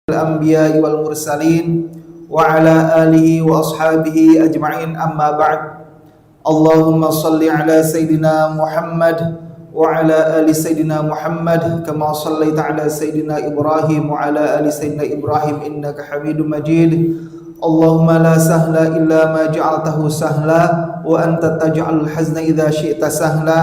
الأنبياء والمرسلين وعلى آله وأصحابه أجمعين أما بعد اللهم صل على سيدنا محمد وعلى آل سيدنا محمد كما صليت على سيدنا إبراهيم وعلى آل سيدنا إبراهيم إنك حميد مجيد اللهم لا سهل إلا ما جعلته سهلا وأنت تجعل الحزن إذا شئت سهلا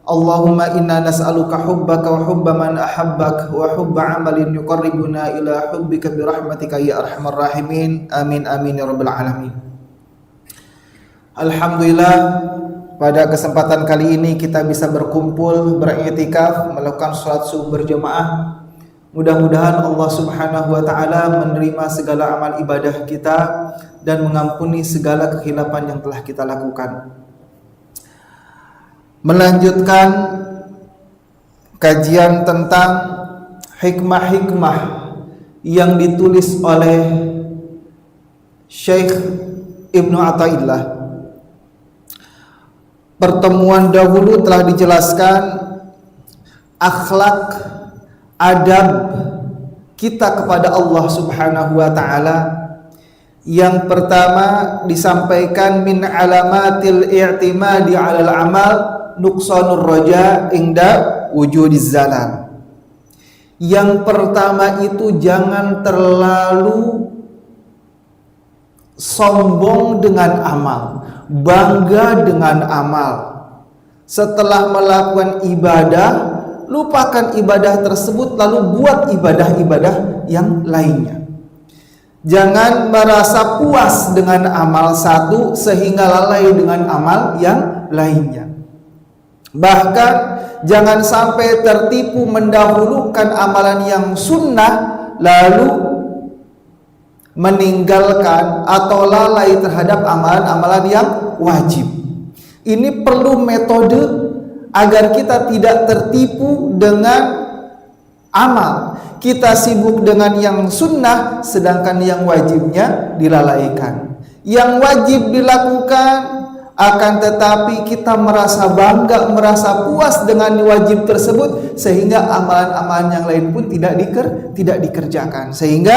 Allahumma inna nas'aluka hubbaka wa hubba man ahabbak wa hubba amalin yuqarribuna ila hubbika birahmatika ya arhamar rahimin amin amin ya rabbal alamin. Alhamdulillah, pada kesempatan kali ini kita bisa berkumpul beriktikaf melakukan salat subuh berjamaah. Mudah-mudahan Allah Subhanahu wa taala menerima segala amal ibadah kita dan mengampuni segala kekhilafan yang telah kita lakukan. Melanjutkan kajian tentang hikmah-hikmah yang ditulis oleh Syekh Ibnu Athaillah. Pertemuan dahulu telah dijelaskan akhlak, adab kita kepada Allah Subhanahu wa taala. Yang pertama disampaikan min alamatil i'timadi 'alal amal nuqsanur raja inda wujudiz zalal. Yang pertama itu jangan terlalu sombong dengan amal, bangga dengan amal. Setelah melakukan ibadah, lupakan ibadah tersebut lalu buat ibadah-ibadah yang lainnya. Jangan merasa puas dengan amal satu sehingga lalai dengan amal yang lainnya. Bahkan jangan sampai tertipu mendahulukan amalan yang sunnah lalu meninggalkan atau lalai terhadap amalan-amalan yang wajib. Ini perlu metode agar kita tidak tertipu dengan amal. Kita sibuk dengan yang sunnah sedangkan yang wajibnya dilalaikan. Yang wajib dilakukan akan tetapi kita merasa bangga, merasa puas dengan wajib tersebut sehingga amalan-amalan yang lain pun tidak dikerjakan. Sehingga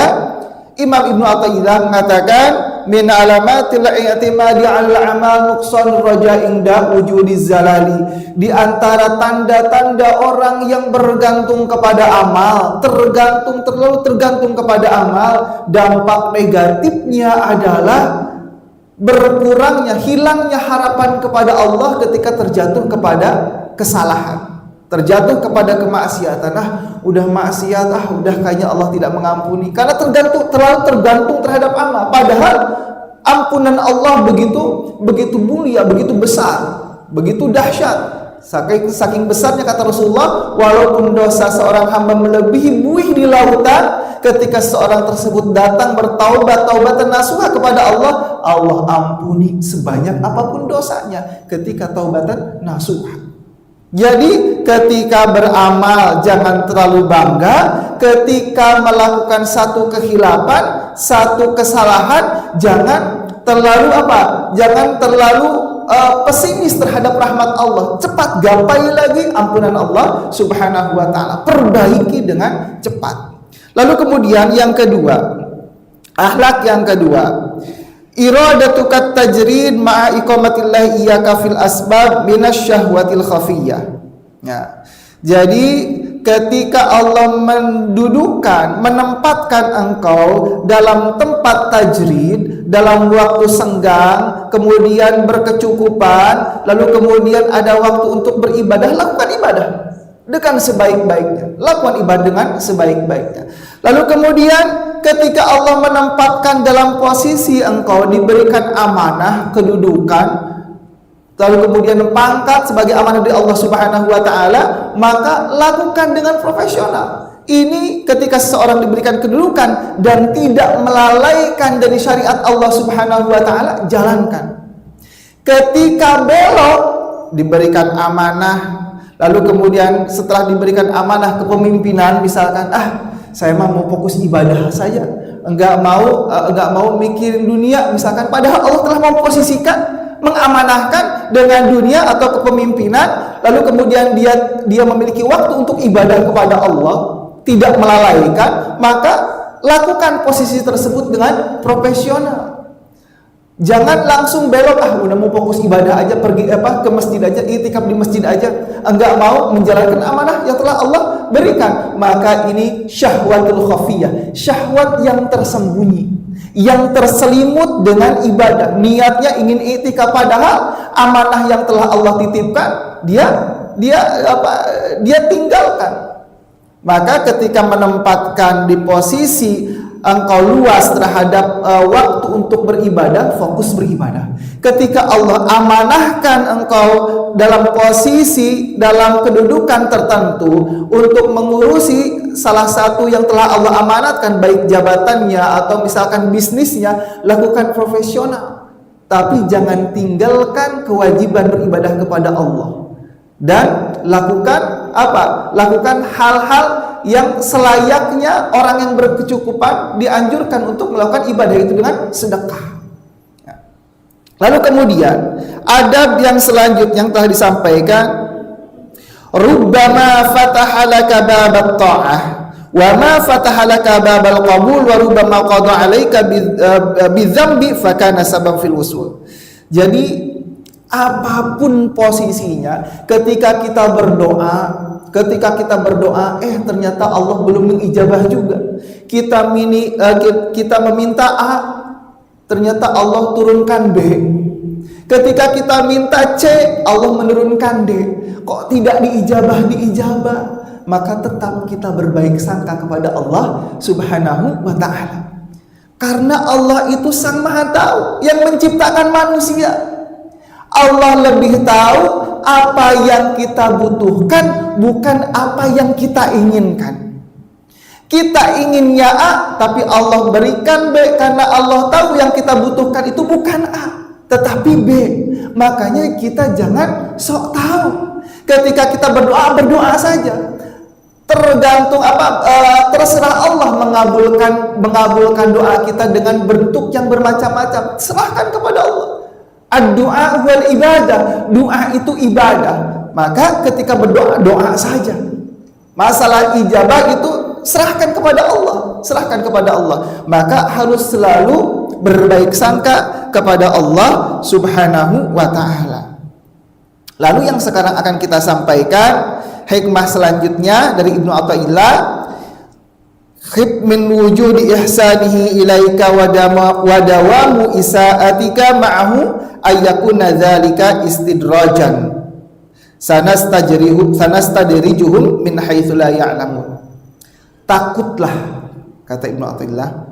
Imam Ibnu Athaillah mengatakan min alamatil i'timadi 'alal amal nuqsanur raja inda wujudiz zalali. Di antara tanda-tanda orang yang bergantung kepada amal, terlalu tergantung kepada amal, dampak negatifnya adalah berkurangnya, hilangnya harapan kepada Allah ketika terjatuh kepada kesalahan, terjatuh kepada kemaksiatan. Udah maksiat, udah kayaknya Allah tidak mengampuni karena terlalu tergantung terhadap amal. Padahal ampunan Allah begitu mulia, begitu besar, begitu dahsyat. Saking besarnya kata Rasulullah, walaupun dosa seorang hamba melebihi buih di lautan, ketika seorang tersebut datang bertaubat, taubatan nasuha kepada Allah, Allah ampuni sebanyak apapun dosanya ketika taubatan nasuha. Jadi ketika beramal jangan terlalu bangga, ketika melakukan satu kehilapan, satu kesalahan jangan terlalu Jangan terlalu pesimis terhadap rahmat Allah. Cepat gapai lagi ampunan Allah Subhanahu wa taala. Perbaiki dengan cepat. Lalu kemudian yang kedua, akhlak yang kedua, iradatukat tajrid ma'a iqamatillah iyyaka fil asbab minasyahwatil khafiyyah. Ya. Jadi ketika Allah menempatkan engkau dalam tempat tajrid, dalam waktu senggang, kemudian berkecukupan, lalu kemudian ada waktu untuk beribadah, lakukan ibadah dengan sebaik-baiknya. Lakukan ibadah dengan sebaik-baiknya. Lalu kemudian ketika Allah menempatkan dalam posisi engkau diberikan amanah, kedudukan, lalu kemudian pangkat sebagai amanah dari Allah Subhanahu wa taala, maka lakukan dengan profesional. Ini ketika seseorang diberikan kedudukan dan tidak melalaikan dari syariat Allah Subhanahu wa taala, jalankan. Ketika belok, diberikan amanah, lalu kemudian setelah diberikan amanah kepemimpinan, misalkan saya mau fokus ibadah saja, enggak mau mikirin dunia misalkan, padahal Allah telah memposisikan, mengamanahkan dengan dunia atau kepemimpinan, lalu kemudian dia memiliki waktu untuk ibadah kepada Allah, tidak melalaikan, maka lakukan posisi tersebut dengan profesional. Jangan langsung belok, udah mau fokus ibadah aja, pergi ke masjid aja, itikaf di masjid aja, enggak mau menjalankan amanah yang telah Allah berikan. Maka ini syahwatul khafiyah, syahwat yang tersembunyi, yang terselimut dengan ibadah. Niatnya ingin itikaf, padahal amanah yang telah Allah titipkan dia tinggalkan. Maka ketika menempatkan di posisi engkau luas terhadap waktu untuk beribadah, fokus beribadah. Ketika Allah amanahkan engkau dalam posisi, dalam kedudukan tertentu untuk mengurusi salah satu yang telah Allah amanatkan, baik jabatannya atau misalkan bisnisnya, lakukan profesional. Tapi jangan tinggalkan kewajiban beribadah kepada Allah. Dan lakukan apa? Lakukan hal-hal yang selayaknya orang yang berkecukupan dianjurkan untuk melakukan ibadah itu dengan sedekah. Lalu kemudian adab yang selanjutnya yang telah disampaikan, rubbama fataha laka babat ta'ah wa ma fataha laka babal qabul wa rubbama qada 'alaika bidzambi fa kana sabab fil usul. Jadi apapun posisinya, ketika kita berdoa, ternyata Allah belum mengijabah juga. Kita meminta A, ternyata Allah turunkan B. Ketika kita minta C, Allah menurunkan D. Kok tidak diijabah? Maka tetap kita berbaik sangka kepada Allah Subhanahu wa ta'ala. Karena Allah itu Sang Maha Tahu yang menciptakan manusia. Allah lebih tahu apa yang kita butuhkan, bukan apa yang kita inginkan. Kita inginnya A, tapi Allah berikan B, karena Allah tahu yang kita butuhkan itu bukan A, tetapi B. Makanya kita jangan sok tahu. Ketika kita berdoa saja. Tergantung terserah Allah mengabulkan doa kita dengan bentuk yang bermacam-macam. Serahkan kepada Allah. Ad-du'a wal ibadah, doa itu ibadah. Maka ketika berdoa, doa saja. Masalah ijabah itu serahkan kepada Allah. Maka harus selalu berbaik sangka kepada Allah Subhanahu wa ta'ala. Lalu yang sekarang akan kita sampaikan hikmah selanjutnya dari Ibnu Athaillah, khib min wujudi ihsanihi ilaika wa dawamu isaatika ma'ahu ayyakuna dzalika istidrajan sanastadrijuhum min haitsu la ya'lamun. Takutlah, kata Ibnu Athaillah,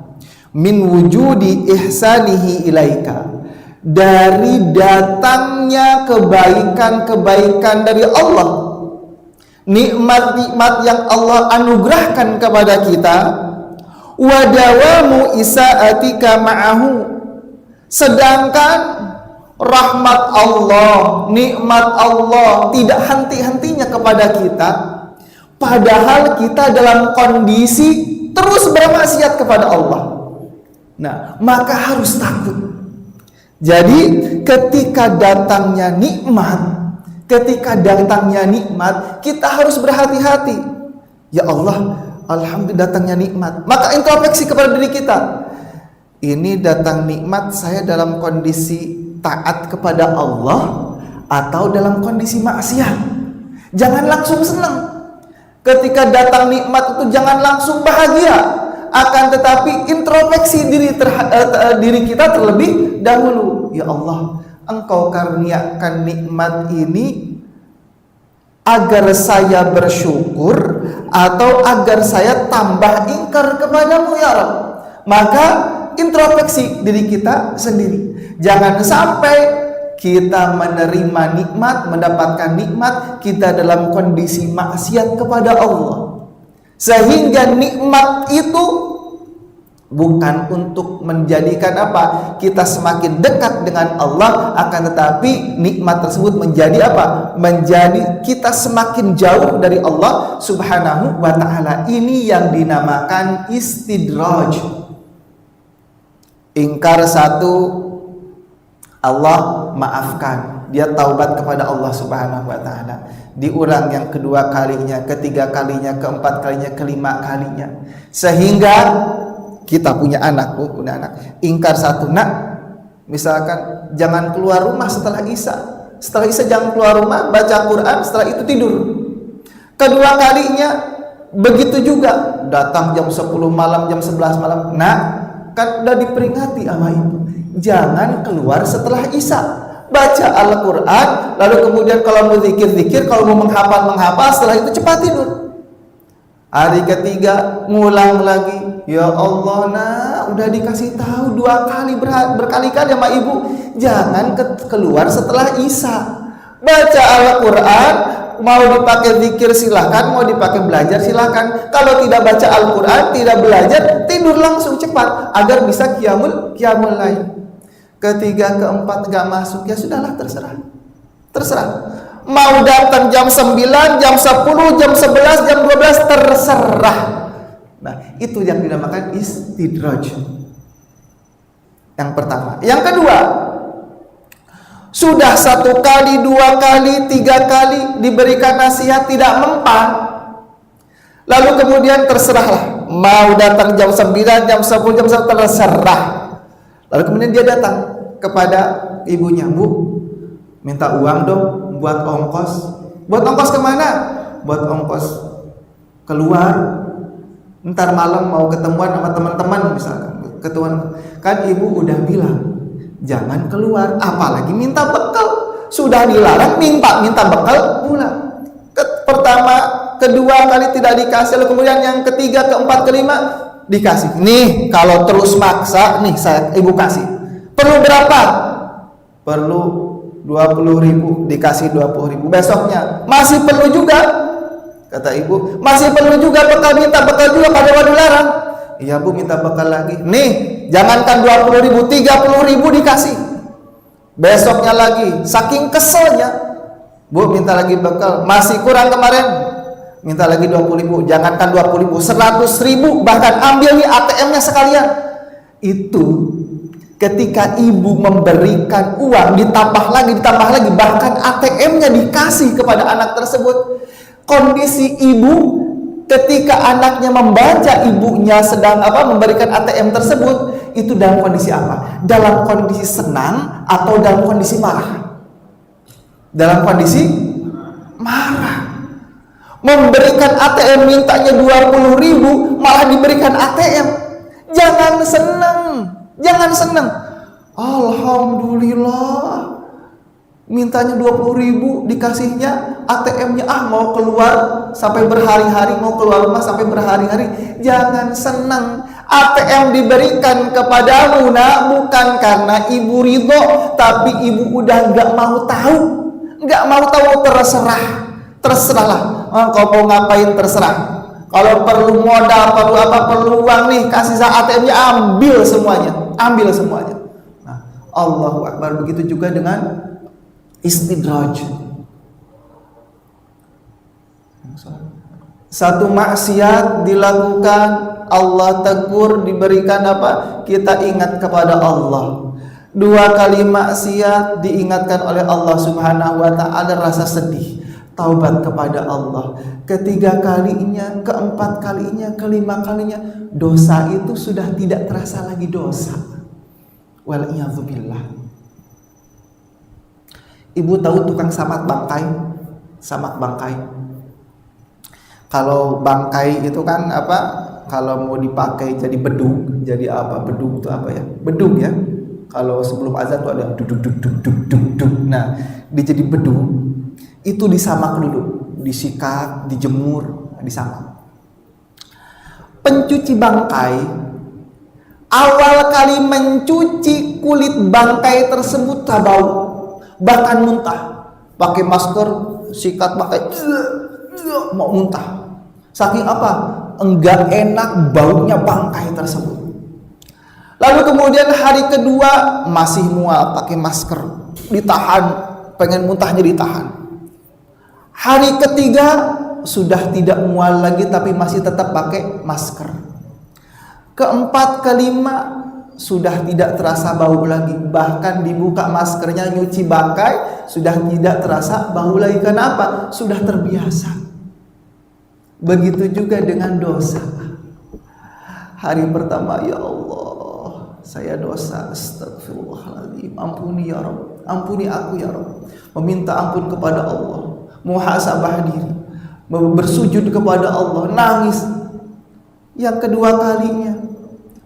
min wujudi ihsanihi ilaika, dari datangnya kebaikan-kebaikan dari Allah, nikmat-nikmat yang Allah anugerahkan kepada kita, wa dawamu isaatika ma'ahu, sedangkan rahmat Allah, nikmat Allah tidak henti-hentinya kepada kita, padahal kita dalam kondisi terus bermaksiat kepada Allah. Nah, maka harus takut. Jadi ketika datangnya nikmat, kita harus berhati-hati. Ya Allah, alhamdulillah datangnya nikmat. Maka introspeksi kepada diri kita. Ini datang nikmat, saya dalam kondisi taat kepada Allah atau dalam kondisi maksiat. Jangan langsung senang. Ketika datang nikmat itu jangan langsung bahagia. Akan tetapi introspeksi diri kita terlebih dahulu. Ya Allah, Engkau karuniakan nikmat ini agar saya bersyukur atau agar saya tambah ingkar kepadamu ya Rabb. Maka introspeksi diri kita sendiri. Jangan sampai kita menerima nikmat, mendapatkan nikmat, kita dalam kondisi maksiat kepada Allah. Sehingga nikmat itu bukan untuk menjadikan kita semakin dekat dengan Allah, akan tetapi nikmat tersebut menjadi menjadi kita semakin jauh dari Allah Subhanahu wa ta'ala. Ini yang dinamakan istidraj. Ingkar satu, Allah maafkan, dia taubat kepada Allah Subhanahu wa ta'ala. Diulang yang kedua kalinya, ketiga kalinya, keempat kalinya, kelima kalinya, sehingga kita punya anak, punya anak, ingkar satu, nak, misalkan jangan keluar rumah setelah Isya. Setelah Isya jangan keluar rumah, baca Quran, setelah itu tidur. Kedua kalinya begitu juga, datang jam 10 malam, jam 11 malam. Nah, kan udah diperingati sama ibu, jangan keluar setelah Isya. Baca Al-Quran, lalu kemudian kalau mau zikir-zikir, kalau mau menghafal, setelah itu cepat tidur. Hari ketiga ngulang lagi, ya Allah, nah udah dikasih tahu 2 kali, berkali-kali sama ibu, jangan keluar setelah Isya. Baca Al-Quran, mau dipakai zikir silahkan, mau dipakai belajar silahkan. Kalau tidak baca Al-Quran, tidak belajar, tidur langsung cepat agar bisa qiyamul lail. Ketiga, keempat gak masuk, ya sudahlah, terserah. Mau datang jam 9, jam 10, jam 11, jam 12, terserah. Nah, itu yang dinamakan istidraj. Yang pertama. Yang kedua, sudah 1 kali, 2 kali, 3 kali diberikan nasihat tidak mempan, lalu kemudian terserahlah, mau datang jam 9, jam 10, jam 11, terserah. Lalu kemudian dia datang kepada ibunya, Bu, minta uang dong buat ongkos. Buat ongkos kemana? Buat ongkos keluar, ntar malam mau ketemuan sama teman-teman misalkan. Kan ibu udah bilang jangan keluar, apalagi minta bekal. Sudah dilarang, minta bekal pula. Pertama, kedua kali tidak dikasih, lalu kemudian yang ketiga, keempat, kelima dikasih. Nih, kalau terus maksa, nih ibu kasih. Perlu berapa? Perlu 20.000, dikasih 20.000. Besoknya masih perlu juga, kata ibu, masih perlu juga bekal, minta bekal juga pada waktu larang. Iya Bu, minta bekal lagi. Nih, jangankan 20.000, 30.000 dikasih. Besoknya lagi, saking keselnya, Bu minta lagi bekal, masih kurang kemarin, minta lagi 20.000. Jangankan 20.000, 100.000 bahkan, ambil nih ATM-nya sekalian. Itu ketika ibu memberikan uang, ditambah lagi, bahkan ATM-nya dikasih kepada anak tersebut. Kondisi ibu ketika anaknya membaca ibunya sedang memberikan ATM tersebut, itu dalam kondisi apa? Dalam kondisi senang atau dalam kondisi marah? Dalam kondisi marah. Memberikan ATM, mintanya 20.000, malah diberikan ATM. Jangan senang. Alhamdulillah, mintanya 20.000, dikasihnya ATM-nya, mau keluar sampai berhari-hari, mau keluar rumah sampai berhari-hari. Jangan senang. ATM diberikan kepadamu, nak, bukan karena ibu ridho, tapi ibu udah nggak mau tahu, terserahlah. Kau mau ngapain terserah. Kalau perlu modal, perlu uang, nih kasih ATM-nya, ambil semuanya. Nah, Allahu Akbar. Begitu juga dengan istidraj. Satu maksiat dilakukan, Allah tegur, diberikan kita ingat kepada Allah. 2 kali maksiat, diingatkan oleh Allah Subhanahu wa ta'ala, rasa sedih, taubat kepada Allah. 3 kalinya, 4 kalinya, 5 kalinya, dosa itu sudah tidak terasa lagi dosa. Wal'iyadzubillah. Ibu tahu tukang samak bangkai? Kalau bangkai itu kan kalau mau dipakai jadi bedug, jadi bedug itu ya? Bedug ya. Kalau sebelum azan tuh ada duduk. Nah, dia jadi bedug, itu disamak dulu, disikat, dijemur, disamak. Pencuci bangkai awal kali mencuci kulit bangkai tersebut tak bau, bahkan muntah. Pakai masker, sikat bangkai, mau muntah. Saking enggak enak baunya bangkai tersebut. Lalu kemudian hari kedua masih mual, pakai masker, ditahan, pengen muntahnya ditahan. Hari ketiga sudah tidak mual lagi, tapi masih tetap pakai masker. 4, 5 sudah tidak terasa bau lagi, bahkan dibuka maskernya nyuci bangkai sudah tidak terasa bau lagi. Kenapa? Sudah terbiasa. Begitu juga dengan dosa. Hari pertama, ya Allah, saya dosa, astagfirullahaladzim, ampuni ya Rabb, ampuni aku ya Rabb. Meminta ampun kepada Allah, muhasabah diri, bersujud kepada Allah, nangis. Yang kedua kalinya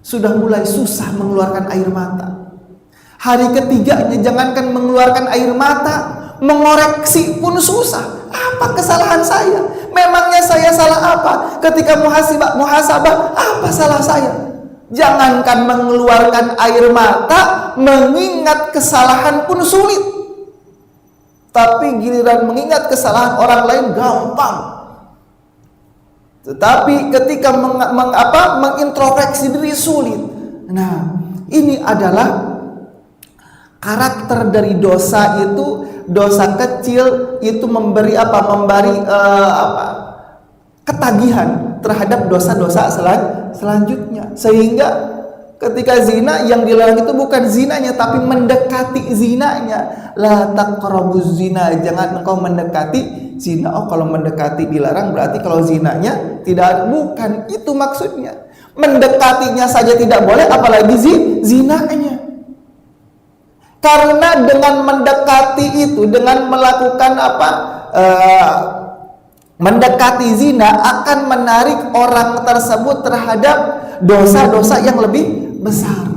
sudah mulai susah mengeluarkan air mata. Hari ketiganya jangankan mengeluarkan air mata, mengoreksi pun susah. Apa kesalahan saya? Memangnya saya salah apa? Ketika muhasabah, apa salah saya? Jangankan mengeluarkan air mata, mengingat kesalahan pun sulit. Tapi giliran mengingat kesalahan orang lain gampang. Tetapi ketika mengintrospeksi diri sulit. Nah, ini adalah karakter dari dosa itu. Dosa kecil itu memberi ketagihan terhadap dosa-dosa selanjutnya. Sehingga ketika zina, yang dilarang itu bukan zinanya tapi mendekati zinanya. La taqrabuz zina, jangan engkau mendekati zina. Oh, kalau mendekati dilarang, berarti kalau zinanya tidak, bukan itu maksudnya. Mendekatinya saja tidak boleh, apalagi zinanya. Karena dengan mendekati itu, dengan melakukan mendekati zina akan menarik orang tersebut terhadap dosa-dosa yang lebih besar.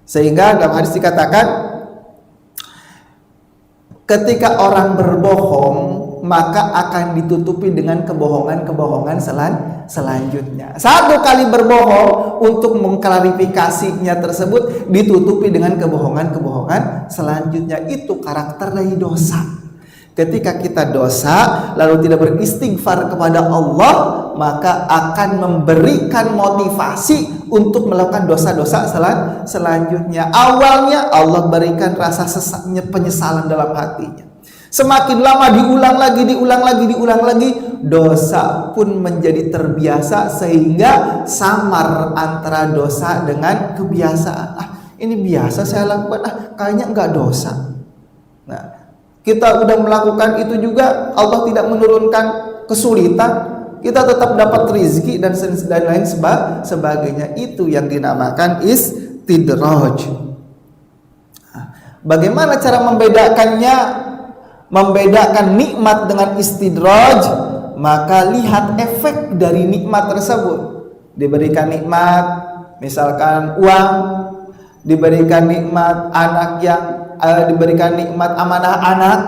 Sehingga dalam hadis dikatakan, ketika orang berbohong maka akan ditutupi dengan kebohongan-kebohongan selanjutnya. Satu kali berbohong, untuk mengklarifikasinya tersebut ditutupi dengan kebohongan-kebohongan selanjutnya. Itu karakter dari dosa. Ketika kita dosa lalu tidak beristighfar kepada Allah, maka akan memberikan motivasi untuk melakukan dosa-dosa selanjutnya. Awalnya Allah berikan rasa penyesalan dalam hatinya. Semakin lama diulang lagi, dosa pun menjadi terbiasa sehingga samar antara dosa dengan kebiasaan. Ini biasa saya lakukan, kayaknya enggak dosa. Nah, kita udah melakukan itu juga, Allah tidak menurunkan kesulitan, kita tetap dapat rezeki dan lain sebagainya. Itu yang dinamakan istidraj. Bagaimana cara membedakannya? Membedakan nikmat dengan istidraj, maka lihat efek dari nikmat tersebut. Diberikan nikmat, misalkan uang, diberikan nikmat anak diberikan nikmat amanah anak,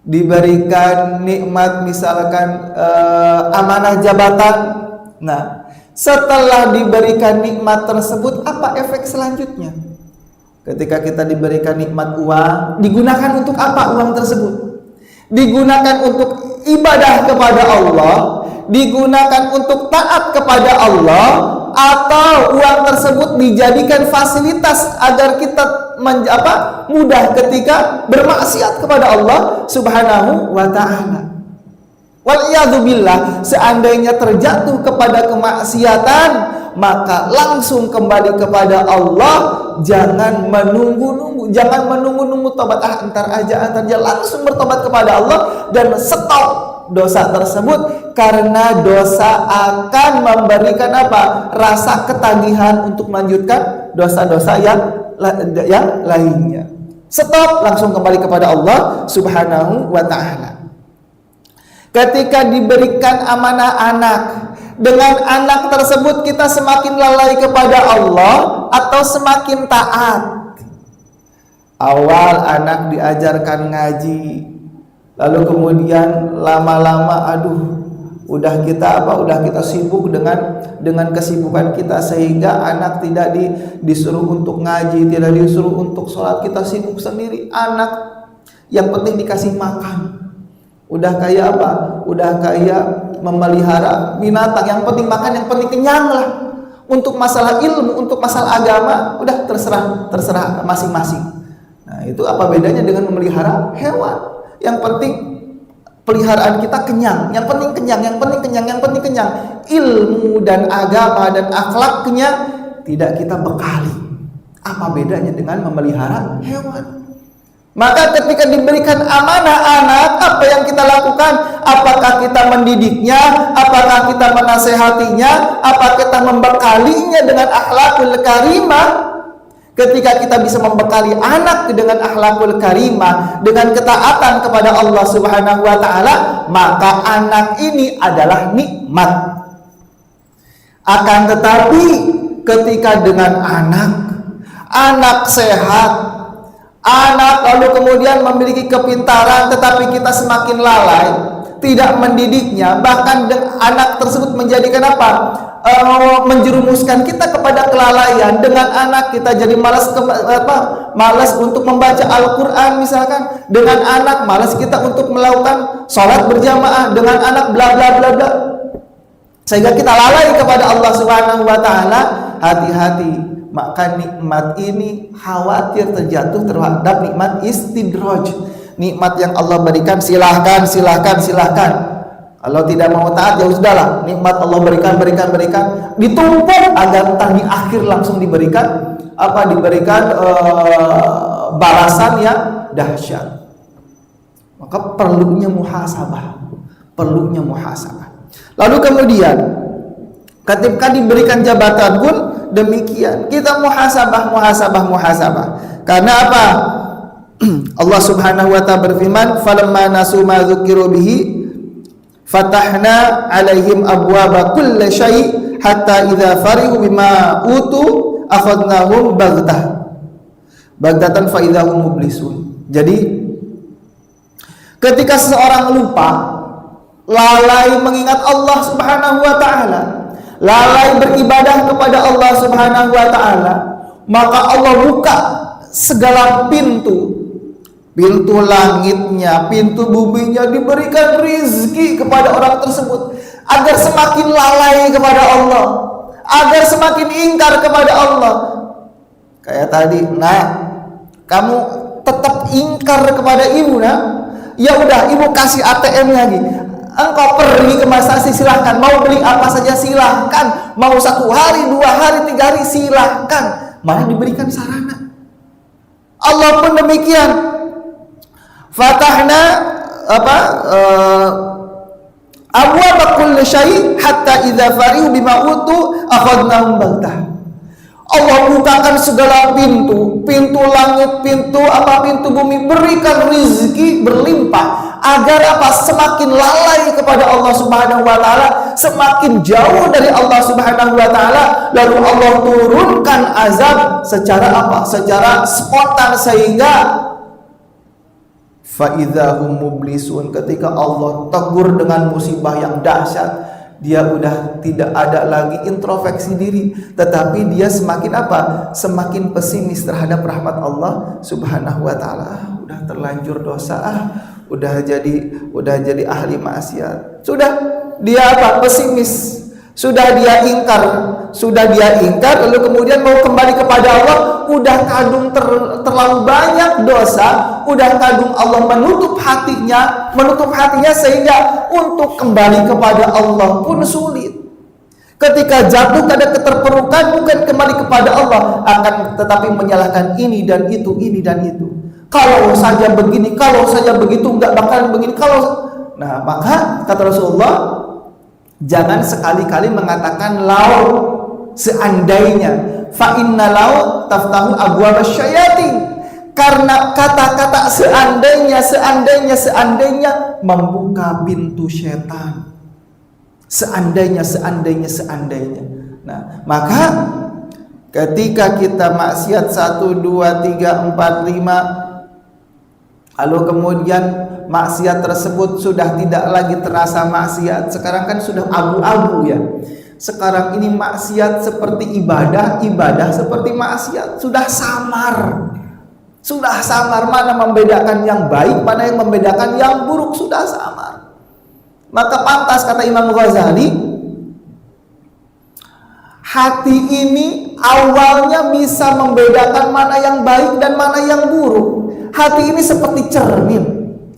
diberikan nikmat misalkan amanah jabatan. Nah, setelah diberikan nikmat tersebut, apa efek selanjutnya? Ketika kita diberikan nikmat uang, digunakan untuk apa uang tersebut? Digunakan untuk ibadah kepada Allah, digunakan untuk taat kepada Allah, atau uang tersebut dijadikan fasilitas agar kita mudah ketika bermaksiat kepada Allah Subhanahu wa ta'ala. Wal'iyadzubillah, seandainya terjatuh kepada kemaksiatan, maka langsung kembali kepada Allah. Jangan menunggu-nunggu tobat, antar aja, langsung bertobat kepada Allah dan stop dosa tersebut, karena dosa akan memberikan rasa ketagihan untuk melanjutkan dosa-dosa yang lainnya. Stop, langsung kembali kepada Allah Subhanahu wa ta'ala. Ketika diberikan amanah anak, dengan anak tersebut kita semakin lalai kepada Allah atau semakin taat? Awal anak diajarkan ngaji, lalu kemudian lama-lama udah kita sibuk dengan kesibukan kita, sehingga anak tidak disuruh untuk ngaji, tidak disuruh untuk sholat, kita sibuk sendiri. Anak yang penting dikasih makan. Udah kayak Udah kayak memelihara binatang, yang penting makan, yang penting kenyang lah. Untuk masalah ilmu, untuk masalah agama, udah terserah masing-masing. Nah, itu apa bedanya dengan memelihara hewan? Yang penting peliharaan kita kenyang, yang penting kenyang. Ilmu dan agama dan akhlaknya tidak kita bekali. Apa bedanya dengan memelihara hewan? Maka ketika diberikan amanah anak, apa yang kita lakukan? Apakah kita mendidiknya? Apakah kita menasehatinya? Apakah kita membekalinya dengan akhlakul karimah? Ketika kita bisa membekali anak dengan akhlakul karimah, dengan ketaatan kepada Allah Subhanahu wa taala, maka anak ini adalah nikmat. Akan tetapi ketika dengan anak sehat, anak lalu kemudian memiliki kepintaran, tetapi kita semakin lalai, tidak mendidiknya, bahkan anak tersebut menjadikan apa? Menjerumuskan kita kepada kelalaian. Dengan anak kita jadi malas untuk membaca Al-Quran misalkan. Dengan anak malas kita untuk melakukan sholat berjamaah. Dengan anak bla bla bla bla, sehingga kita lalai kepada Allah Subhanahu wa taala. Hati-hati, maka nikmat ini khawatir terjatuh terhadap nikmat istidraj, nikmat yang Allah berikan. Silahkan. Kalau tidak mau taat ya sudahlah, nikmat Allah berikan, ditumpuk agar entah di akhir langsung diberikan balasan yang dahsyat. Maka perlunya muhasabah. Lalu kemudian ketika diberikan jabatan pun demikian, kita muhasabah. Karena apa? Allah Subhanahu wa taala berfirman, "Falamma nasu ma dzukiru bihi fatahna 'alaihim abwaaba kulli syai' hatta idza farihu bima utu akhadnahum baghtatan fa idza hum mublisun." Jadi ketika seseorang lupa, lalai mengingat Allah Subhanahu wa taala, lalai beribadah kepada Allah Subhanahu wa taala, maka Allah buka segala pintu langitnya, pintu buminya, diberikan rizki kepada orang tersebut agar semakin lalai kepada Allah, agar semakin ingkar kepada Allah. Kayak tadi, kamu tetap ingkar kepada ibu, ya udah, ibu kasih ATM lagi. Engkau pergi ke Masasi silahkan, mau beli apa saja silahkan, mau 1 hari, 2 hari, 3 hari silahkan, malah diberikan sarana. Allah pun demikian. Fatahna abwaaba kulli syai' hatta idza farihu bima utu akhadnahum baghtah. Allah bukakan segala pintu langit, pintu bumi, berikan rizki berlimpah agar apa? Semakin lalai kepada Allah Subhanahu wa taala, semakin jauh dari Allah Subhanahu wa taala, lalu Allah turunkan azab secara apa? Secara spontan, sehingga fa'idhahum mublisun, ketika Allah tegur dengan musibah yang dahsyat, dia udah tidak ada lagi introspeksi diri, tetapi dia semakin apa? Semakin pesimis terhadap rahmat Allah Subhanahu wa taala. Udah terlanjur dosa, udah jadi ahli maksiat. Sudah dia apa? Pesimis. Sudah dia ingkar, lalu kemudian mau kembali kepada Allah, udah kadung terlalu banyak dosa, udah kadung Allah menutup hatinya sehingga untuk kembali kepada Allah pun sulit. Ketika jatuh pada keterpurukan, bukan kembali kepada Allah, akan tetapi menyalahkan ini dan itu. Kalau saja begini, kalau saja begitu, enggak bakalan begini. Maka kata Rasulullah, jangan sekali-kali mengatakan lau, seandainya. Fa inna lau taftahu abwaaba syayatin. Karena kata-kata seandainya membuka pintu setan. Seandainya. Maka ketika kita maksiat 1, 2, 3, 4, 5, lalu kemudian maksiat tersebut sudah tidak lagi terasa maksiat. Sekarang kan sudah abu-abu ya. Sekarang ini maksiat seperti ibadah seperti maksiat. Sudah samar. Mana membedakan yang baik, mana yang membedakan yang buruk, sudah samar. Maka pantas kata Imam Ghazali, hati ini awalnya bisa membedakan mana yang baik dan mana yang buruk. Hati ini seperti cermin.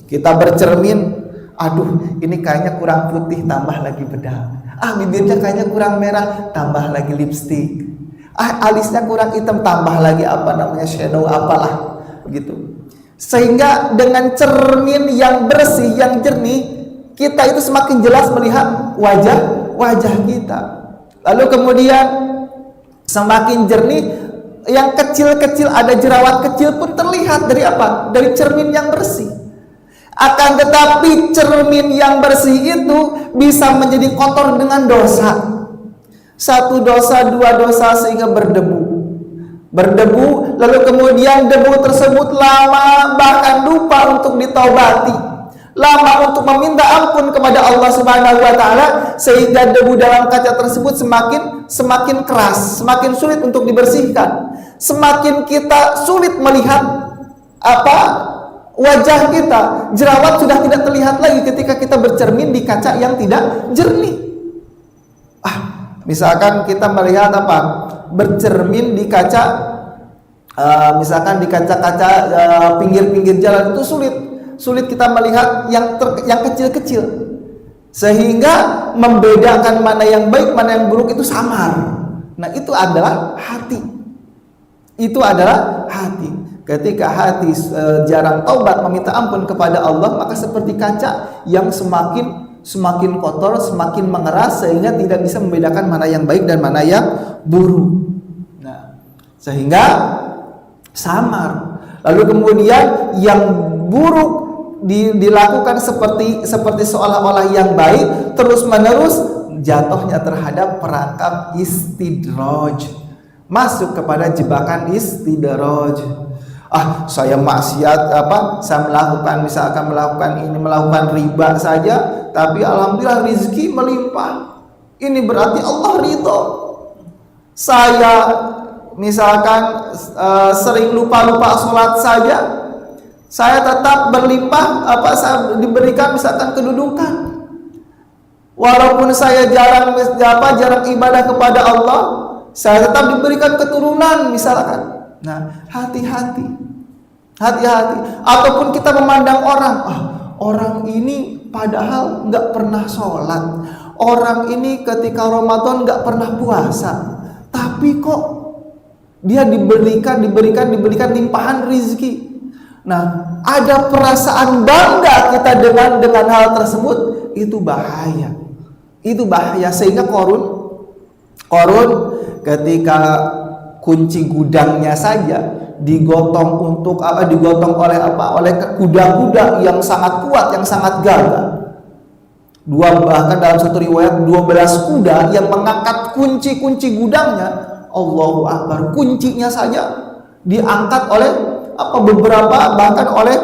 Kita bercermin, aduh ini kayaknya kurang putih, tambah lagi bedak. Bibirnya kayaknya kurang merah, tambah lagi lipstik. Alisnya kurang hitam, tambah lagi shadow apalah gitu. Sehingga dengan cermin yang bersih, yang jernih, kita itu semakin jelas melihat wajah kita. Lalu kemudian semakin jernih, yang kecil-kecil, ada jerawat kecil pun terlihat dari apa? Dari cermin yang bersih. Akan tetapi cermin yang bersih itu bisa menjadi kotor dengan dosa. Satu dosa, dua dosa, sehingga berdebu, lalu kemudian debu tersebut lama bahkan lupa untuk ditaubati, lama untuk meminta ampun kepada Allah Subhanahu wa taala, sehingga debu dalam kaca tersebut semakin keras, semakin sulit untuk dibersihkan. Semakin kita sulit melihat wajah kita, jerawat sudah tidak terlihat lagi ketika kita bercermin di kaca yang tidak jernih. Misalkan kita melihat bercermin di kaca, misalkan di kaca-kaca pinggir-pinggir jalan, itu sulit kita melihat yang kecil-kecil, sehingga membedakan mana yang baik mana yang buruk itu samar. Nah, itu adalah hati. Ketika hati jarang taubat meminta ampun kepada Allah, maka seperti kaca yang semakin kotor, semakin mengeras, sehingga tidak bisa membedakan mana yang baik dan mana yang buruk. Nah, sehingga samar. Lalu kemudian yang buruk dilakukan seperti seolah-olah yang baik, terus-menerus jatuhnya terhadap perangkap istidraj, masuk kepada jebakan istidraj. Saya maksiat, saya melakukan riba saja, tapi alhamdulillah rezeki melimpah. Ini berarti Allah ridho. Saya misalkan sering lupa lupa saja, saya tetap berlimpah, saya diberikan misalkan kedudukan. Walaupun saya jarang ibadah kepada Allah, saya tetap diberikan keturunan misalkan. Nah, hati-hati. Ataupun kita memandang orang ini padahal nggak pernah sholat, orang ini ketika Ramadan nggak pernah puasa, tapi kok dia diberikan limpahan rezeki. Nah, ada perasaan bangga kita dengan hal tersebut, itu bahaya. Sehingga Qarun ketika kunci gudangnya saja digotong oleh kuda-kuda yang sangat kuat, yang sangat gagah. Bahkan dalam satu riwayat 12 kuda yang mengangkat kunci gudangnya. Allahu Akbar, kuncinya saja diangkat oleh beberapa, bahkan oleh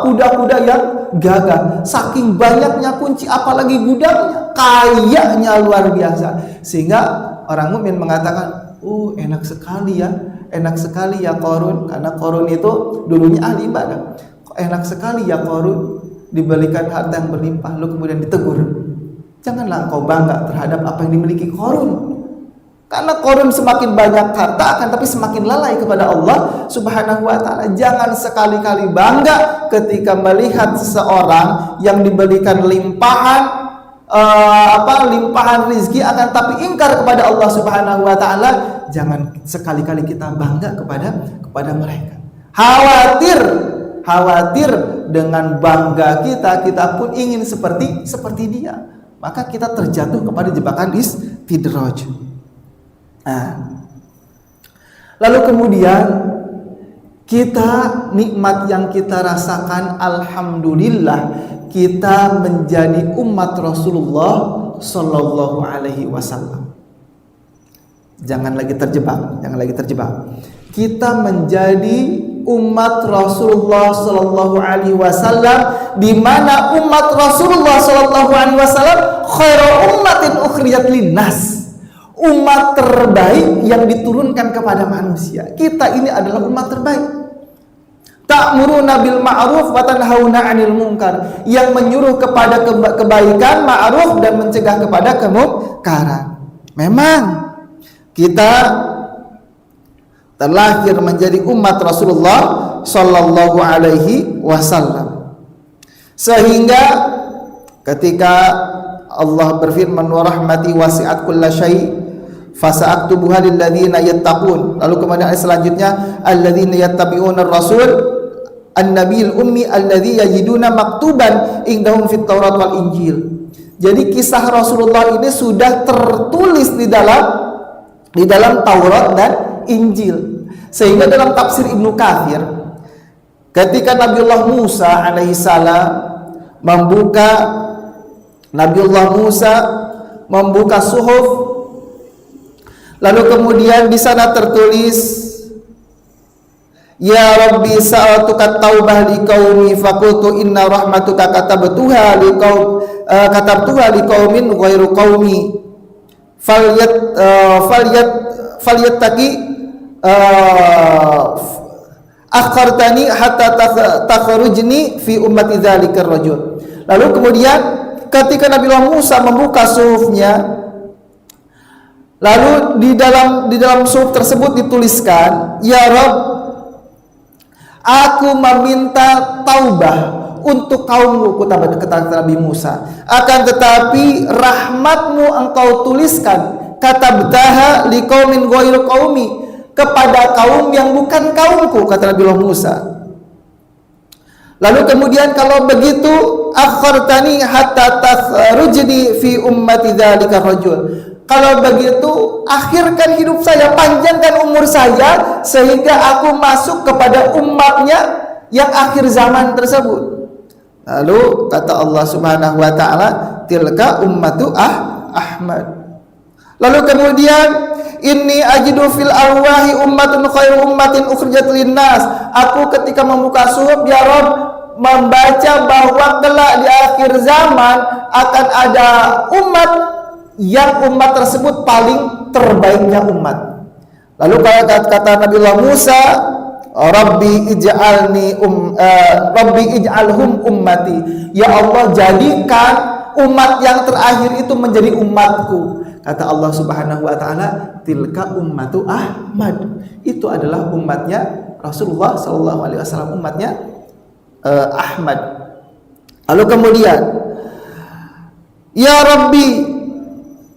kuda-kuda yang gagah. Saking banyaknya kunci, apalagi gudangnya, kayaknya luar biasa. Sehingga orang mukmin mengatakan, enak sekali ya Qarun, karena Qarun itu dulunya ahli ibadah. Enak sekali ya Qarun, diberikan harta yang berlimpah. Lalu kemudian ditegur, janganlah kau bangga terhadap apa yang dimiliki Qarun, karena Qarun semakin banyak harta akan tapi semakin lalai kepada Allah Subhanahu wa taala. Jangan sekali-kali bangga ketika melihat seseorang yang diberikan limpahan rizki, akan tapi ingkar kepada Allah Subhanahu wa taala. Jangan sekali-kali kita bangga kepada mereka. Khawatir dengan bangga kita pun ingin seperti dia, maka kita terjatuh kepada jebakan istidraj. Lalu kemudian nikmat yang kita rasakan, alhamdulillah, kita menjadi umat Rasulullah Sallallahu Alaihi Wasallam. Jangan lagi terjebak. Kita menjadi umat Rasulullah Sallallahu Alaihi Wasallam, di mana umat Rasulullah Sallallahu Alaihi Wasallam khairu ummatin ukhrijat linnas, umat terbaik yang diturunkan kepada manusia. Kita ini adalah umat terbaik. Ta'muruna bil ma'ruf wa tanhauna 'anil munkar, yang menyuruh kepada kebaikan, ma'ruf, dan mencegah kepada kemungkaran. Memang kita terlahir menjadi umat Rasulullah sallallahu alaihi wasallam, sehingga ketika Allah berfirman, wa rahmati wasi'at kulla syai' fasa'aktubuha lilladzina yattaqun. Lalu kemudian ayat selanjutnya, alladzina yattabi'unar rasul an-nabiyil ummi alladzi yajiduna maktuban indahum fit Taurat wal Injil. Jadi kisah Rasulullah ini sudah tertulis di dalam Taurat dan Injil. Sehingga dalam tafsir Ibnu Katsir, ketika Nabiullah Musa alaihissalam membuka suhuf, lalu kemudian di sana tertulis, ya Rabbi sa'atuka taubah liqaumi faqultu inna rahmatuka katabtuha liqaumin ghairu qaumi falyattaqi akhartani hatta takhrujni fi ummati dzalikar rajul. Lalu kemudian ketika Nabiullah Musa membuka suhufnya, lalu di dalam suhuf tersebut dituliskan, ya Rabb, aku meminta taubah untuk kaumku, kata Nabi Musa. Akan tetapi rahmatmu engkau tuliskan, katabtaha liqaumin ghairu qaumi, kepada kaum yang bukan kaumku, kata Nabi Musa. Lalu kemudian kalau begitu, akhartani hatta takhrujni fi ummati dzalika rajul. Kalau begitu, akhirkan hidup saya, panjangkan umur saya, sehingga aku masuk kepada umatnya yang akhir zaman tersebut. Lalu kata Allah Subhanahu wa ta'ala, tilka ummatu Ahmad. Lalu kemudian, inni ajidu fil arwahi ummatun khairu ummatin ukhrijat linnas. Aku ketika membuka suhuf, ya Rabb, membaca bahwa kelak di akhir zaman akan ada umat yang umat tersebut paling terbaiknya umat. Lalu kata Nabiullah Musa, Rabbi ij'alhum ummati. Ya Allah, jadikan umat yang terakhir itu menjadi umatku. Kata Allah Subhanahu wa ta'ala, tilka ummatu Ahmad. Itu adalah umatnya Rasulullah sallallahu alaihi wasallam, umatnya Ahmad. Lalu kemudian, ya Rabbi,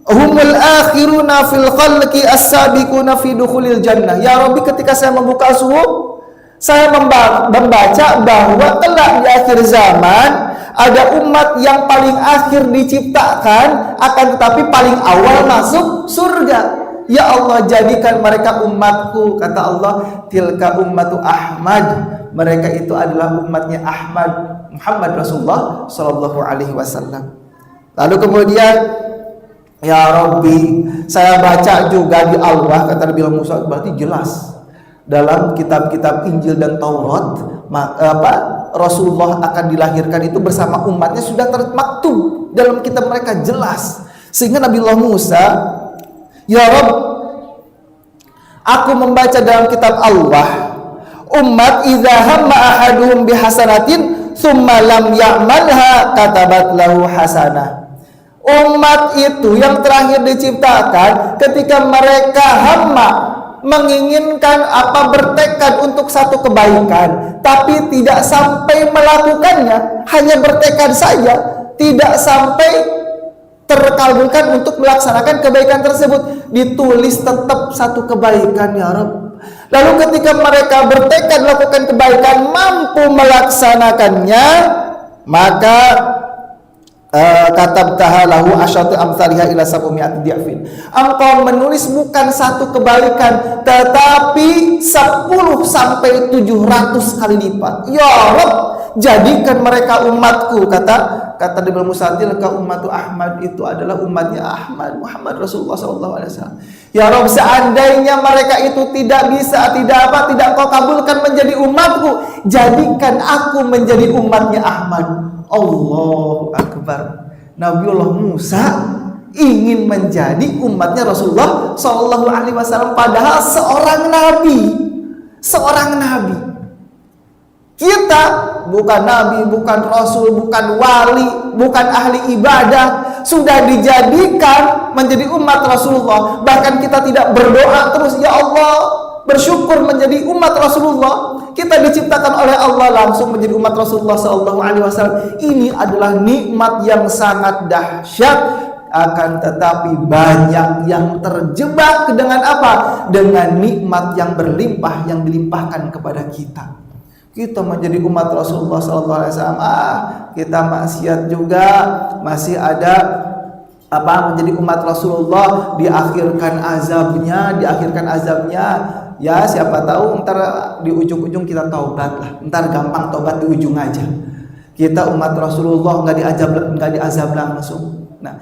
humul akhiruna fil khalqi as-sabiquna fi dukhulil jannah. Ya Rabbi, ketika saya membuka suhuf, saya membaca bahwa kelak di akhir zaman ada umat yang paling akhir diciptakan, akan tetapi paling awal masuk surga. Ya Allah, jadikan mereka umatku. Kata Allah, tilka ummatu Ahmad. Mereka itu adalah umatnya Ahmad, Muhammad Rasulullah sallallahu alaihi wasallam. Lalu kemudian, ya Rabbi, saya baca juga di Allah, kata Nabi Musa, berarti jelas dalam kitab-kitab Injil dan Taurat, Rasulullah akan dilahirkan itu bersama umatnya sudah termaktub dalam kitab mereka, jelas. Sehingga Nabi Musa, ya Rabb, aku membaca dalam kitab Allah, umat idza hamma ahaduhum bihasanatin thumma lam ya'malha katabat lahu hasanah. Umat itu yang terakhir diciptakan, ketika mereka hamma, menginginkan bertekad untuk satu kebaikan, tapi tidak sampai melakukannya, hanya bertekad saja, tidak sampai terkabulkan untuk melaksanakan kebaikan tersebut, ditulis tetap satu kebaikan, ya Rabb. Lalu ketika mereka bertekad melakukan kebaikan, mampu melaksanakannya, maka katabtaha lahu asyatu amsalihha ila sab'imi'ati di'fin. Engkau menulis bukan satu kebaikan, tetapi 10 sampai 700 kali lipat. Ya Rabb, jadikan mereka umatku. Kata Nabi Musa, tilka ummatu Ahmad. Itu adalah umatnya Ahmad, Muhammad Rasulullah SAW. Ya Rabb, seandainya mereka itu tidak kau kabulkan menjadi umatku, jadikan aku menjadi umatnya Ahmad. Allahu Akbar. Nabiullah Musa ingin menjadi umatnya Rasulullah Sallallahu Alaihi Wasallam, padahal seorang nabi. Kita bukan nabi, bukan rasul, bukan wali, bukan ahli ibadah, sudah dijadikan menjadi umat Rasulullah. Bahkan kita tidak berdoa terus, ya Allah, bersyukur menjadi umat Rasulullah. Kita diciptakan oleh Allah langsung menjadi umat Rasulullah sallallahu alaihi wasallam. Ini adalah nikmat yang sangat dahsyat, akan tetapi banyak yang terjebak dengan apa? Dengan nikmat yang berlimpah yang dilimpahkan kepada kita. Kita menjadi umat Rasulullah SAW, kita maksiat juga, masih ada menjadi umat Rasulullah, diakhirkan azabnya, ya siapa tahu ntar di ujung-ujung kita taubat lah, ntar gampang taubat di ujung aja. Kita umat Rasulullah nggak diazab langsung. Nah,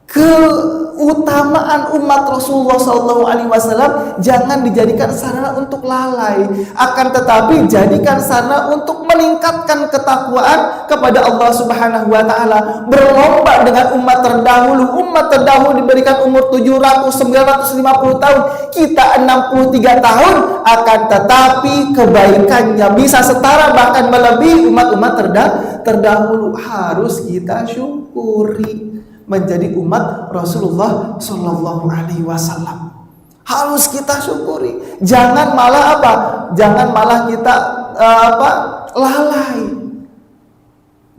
keutamaan umat Rasulullah SAW jangan dijadikan sarana untuk lalai, akan tetapi jadikan sarana untuk meningkatkan ketakwaan kepada Allah Subhanahu wa taala. Berlomba dengan umat terdahulu. Umat terdahulu diberikan umur 700-950 tahun, kita 63 tahun, akan tetapi kebaikannya bisa setara bahkan melebihi umat-umat terdahulu. Harus kita syukuri menjadi umat Rasulullah Shallallahu Alaihi Wasallam. Harus kita syukuri. Jangan malah Jangan malah kita lalai.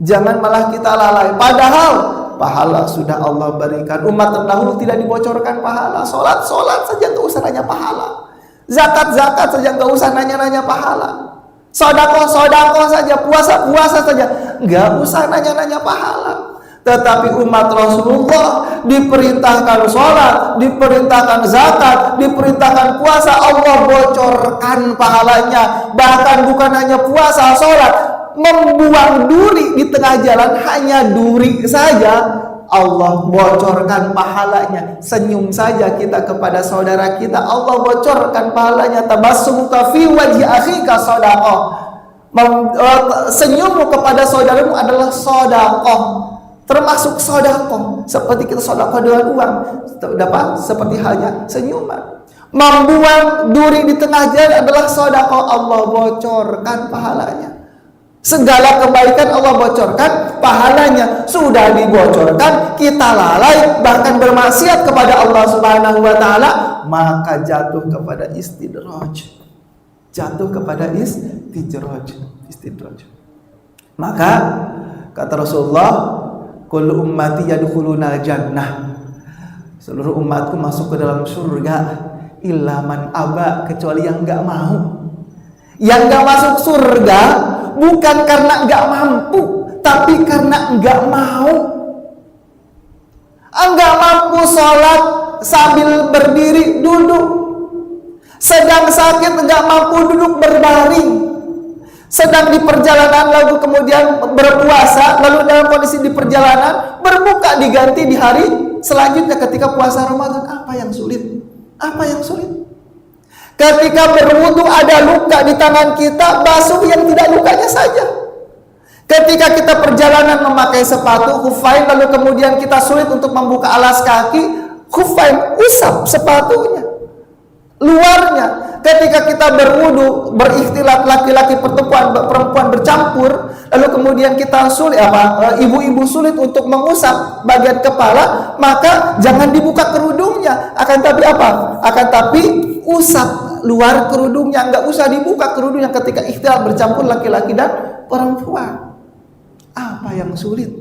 Jangan malah kita lalai. Padahal pahala sudah Allah berikan. Umat terdahulu tidak dibocorkan pahala. Solat saja nggak usah nanya pahala. Zakat saja nggak usah nanya pahala. Sodako saja, puasa saja nggak usah nanya pahala. Tetapi umat Rasulullah diperintahkan sholat, diperintahkan zakat, diperintahkan puasa, Allah bocorkan pahalanya. Bahkan bukan hanya puasa, sholat, membuang duri di tengah jalan, hanya duri saja Allah bocorkan pahalanya. Senyum saja kita kepada saudara kita, Allah bocorkan pahalanya. Tabassumuka fi wajhi akhika shadaqah. Senyummu kepada saudaramu adalah sedekah. Termasuk sedekah, seperti kita sedekah dengan uang, seperti halnya senyuman. Membuang duri di tengah jalan adalah sedekah, Allah bocorkan pahalanya. Segala kebaikan Allah bocorkan pahalanya. Sudah dibocorkan, kita lalai bahkan bermaksiat kepada Allah Subhanahu wa taala, maka jatuh kepada istidraj. Maka kata Rasulullah, kullu ummati yadkhuluna jannah. Seluruh umatku masuk ke dalam surga, illa man aba, kecuali yang enggak mau. Yang enggak masuk surga bukan karena enggak mampu, tapi karena enggak mau. Enggak mampu sholat sambil berdiri duduk. Sedang sakit enggak mampu duduk berbaring. Sedang di perjalanan lalu kemudian berpuasa, lalu dalam kondisi di perjalanan berbuka diganti di hari selanjutnya ketika puasa Ramadan. Apa yang sulit? Ketika berwudu ada luka di tangan kita, basuh yang tidak lukanya saja. Ketika kita perjalanan memakai sepatu khuffain, lalu kemudian kita sulit untuk membuka alas kaki, khuffain, usap sepatunya luarnya. Ketika kita berwudu, berikhtilat, laki-laki perempuan bercampur, lalu kemudian kita sulit ibu-ibu sulit untuk mengusap bagian kepala, maka jangan dibuka kerudungnya, akan tapi usap luar kerudungnya, enggak usah dibuka kerudungnya ketika ikhtilat bercampur laki-laki dan perempuan. Apa yang sulit?